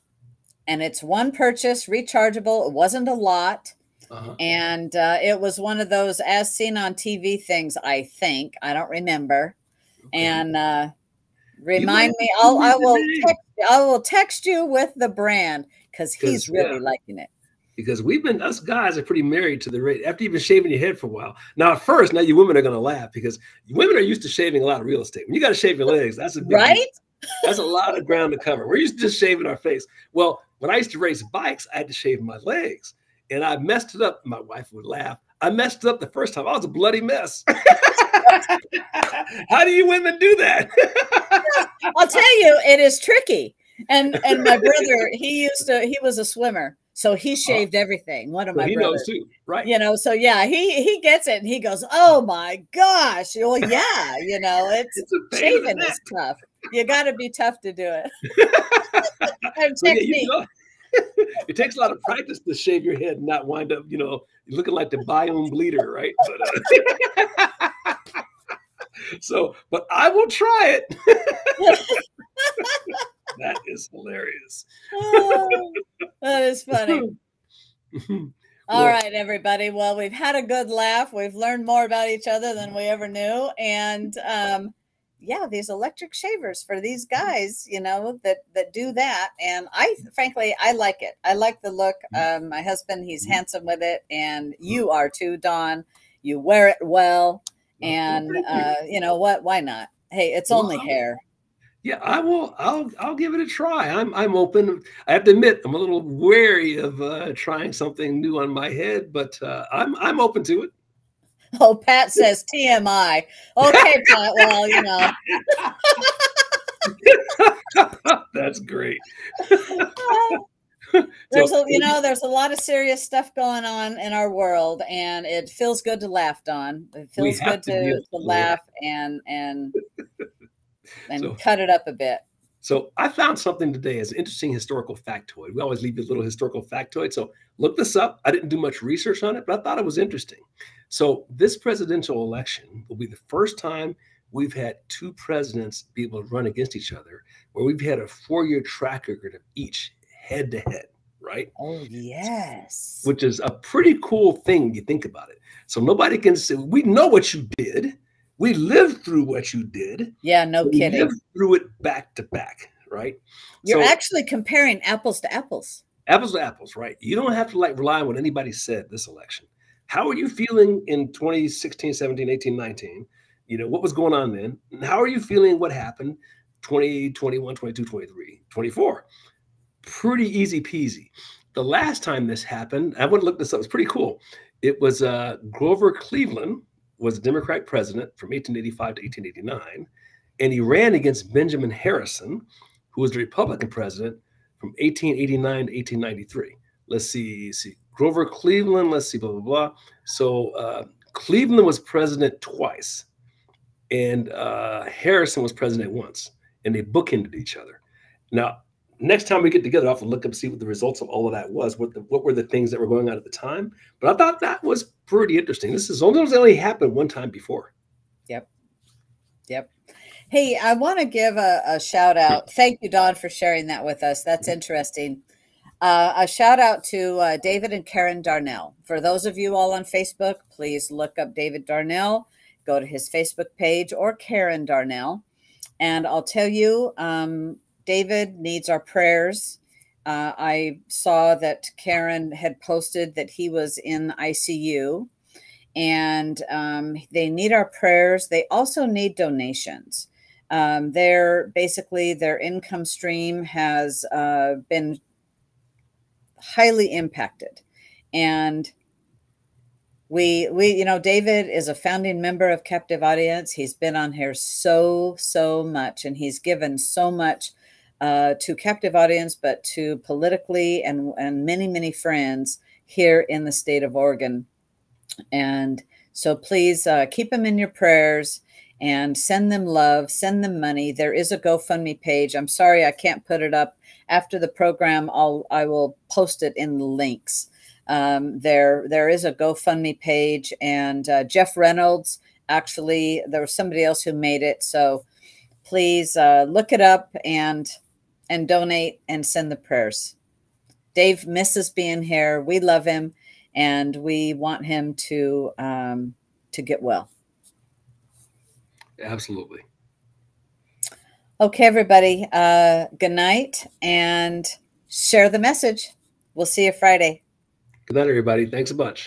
Speaker 2: And it's one purchase, rechargeable. It wasn't a lot.
Speaker 1: Uh-huh.
Speaker 2: And it was one of those as seen on TV things, I think. I don't remember.
Speaker 1: Okay.
Speaker 2: And
Speaker 1: You
Speaker 2: remind
Speaker 1: might
Speaker 2: me,
Speaker 1: have to read the name.
Speaker 2: I will text you with the brand because he's really liking it.
Speaker 1: Because us guys are pretty married to the rate after you've been shaving your head for a while. Now, at first, now you women are going to laugh because women are used to shaving a lot of real estate. When you got to shave your legs, that's a big
Speaker 2: Right?
Speaker 1: deal. That's a lot of ground to cover. We're used to just shaving our face. Well, when I used to race bikes, I had to shave my legs. And I messed it up. My wife would laugh. I messed it up the first time. I was a bloody mess. How do you women do that?
Speaker 2: I'll tell you, it is tricky. And my brother, he was a swimmer. So he shaved everything. One of
Speaker 1: So
Speaker 2: my
Speaker 1: he
Speaker 2: brothers.
Speaker 1: knows too, right?
Speaker 2: So yeah, he gets it and he goes, oh my gosh. Well, yeah,
Speaker 1: It's a pain in the
Speaker 2: shaving
Speaker 1: neck.
Speaker 2: is tough. You got to be tough to do it.
Speaker 1: So, yeah, it takes a lot of practice to shave your head and not wind up, looking like the biome bleeder, right? But I will try it. That is hilarious.
Speaker 2: Oh, that is funny. All
Speaker 1: Well,
Speaker 2: right, everybody. Well, we've had a good laugh. We've learned more about each other than we ever knew. And yeah, these electric shavers for these guys, that do that. And frankly, I like it. I like the look. My husband, he's handsome with it. And you are too, Don. You wear it well.
Speaker 1: Well,
Speaker 2: And
Speaker 1: thank you.
Speaker 2: you know what? Why not? Hey, it's
Speaker 1: Well,
Speaker 2: only hair.
Speaker 1: yeah, I will. I'll give it a try. I'm open. I have to admit, I'm a little wary of trying something new on my head, but I'm open to it.
Speaker 2: Oh, Pat says TMI. Okay, Pat. Well, you know.
Speaker 1: That's great.
Speaker 2: There's
Speaker 1: So
Speaker 2: a there's a lot of serious stuff going on in our world, and it feels good to laugh, Don. It
Speaker 1: we
Speaker 2: feels
Speaker 1: have
Speaker 2: good
Speaker 1: to be
Speaker 2: to
Speaker 1: able to laugh.
Speaker 2: laugh and
Speaker 1: So
Speaker 2: cut it up a bit.
Speaker 1: So I found something today as an interesting historical factoid. We always leave you a little historical factoid. So look this up. I didn't do much research on it, but I thought it was interesting. So this presidential election will be the first time we've had two presidents be able to run against each other, where we've had a 4-year track record of each head to head, right?
Speaker 2: Oh, yes.
Speaker 1: Which is a pretty cool thing when you think about it. So nobody can say, we know what you did. We lived through what you did.
Speaker 2: Yeah, no
Speaker 1: So we lived
Speaker 2: kidding.
Speaker 1: through it back to back, right?
Speaker 2: You're
Speaker 1: So
Speaker 2: actually comparing apples to apples.
Speaker 1: apples to apples, right? You don't have to like rely on what anybody said this election. How are you feeling in 2016, 17, 18, 19? You know, what was going on then? And how are you feeling what happened 20, 21, 22, 23, 24? Pretty easy peasy. The last time this happened, I went to look this up. It's pretty cool. It was Grover Cleveland was Democratic president from 1885 to 1889, and he ran against Benjamin Harrison, who was the Republican president from 1889 to 1893. Let's see, Grover Cleveland. Let's see, blah blah blah. So Cleveland was president twice, and Harrison was president once, and they bookended each other. Now, next time we get together, I'll have to look up and see what the results of all of that was. What were the things that were going on at the time? But I thought that was pretty interesting. This is only happened one time before.
Speaker 2: Yep. Yep. Hey, I want to give a shout out. Thank you, Don, for sharing that with us. That's interesting. A shout out to David and Karen Darnell. For those of you all on Facebook, please look up David Darnell, go to his Facebook page, or Karen Darnell. And I'll tell you, David needs our prayers. I saw that Karen had posted that he was in ICU, and they need our prayers. They also need donations. Their income stream has been highly impacted, and we David is a founding member of Captive Audience. He's been on here so much, and he's given so much to Captive Audience, but to politically and many friends here in the state of Oregon. And so please keep them in your prayers and send them love, send them money. There is a GoFundMe page. I'm sorry I can't put it up after the program. I will post it in the links. There is a GoFundMe page, and Jeff Reynolds, actually, there was somebody else who made it. So please look it up and donate and send the prayers. Dave misses being here. We love him, and we want him to get well.
Speaker 1: Absolutely.
Speaker 2: Okay, everybody. Good night, and share the message. We'll see you Friday.
Speaker 1: Good night, everybody. Thanks a bunch.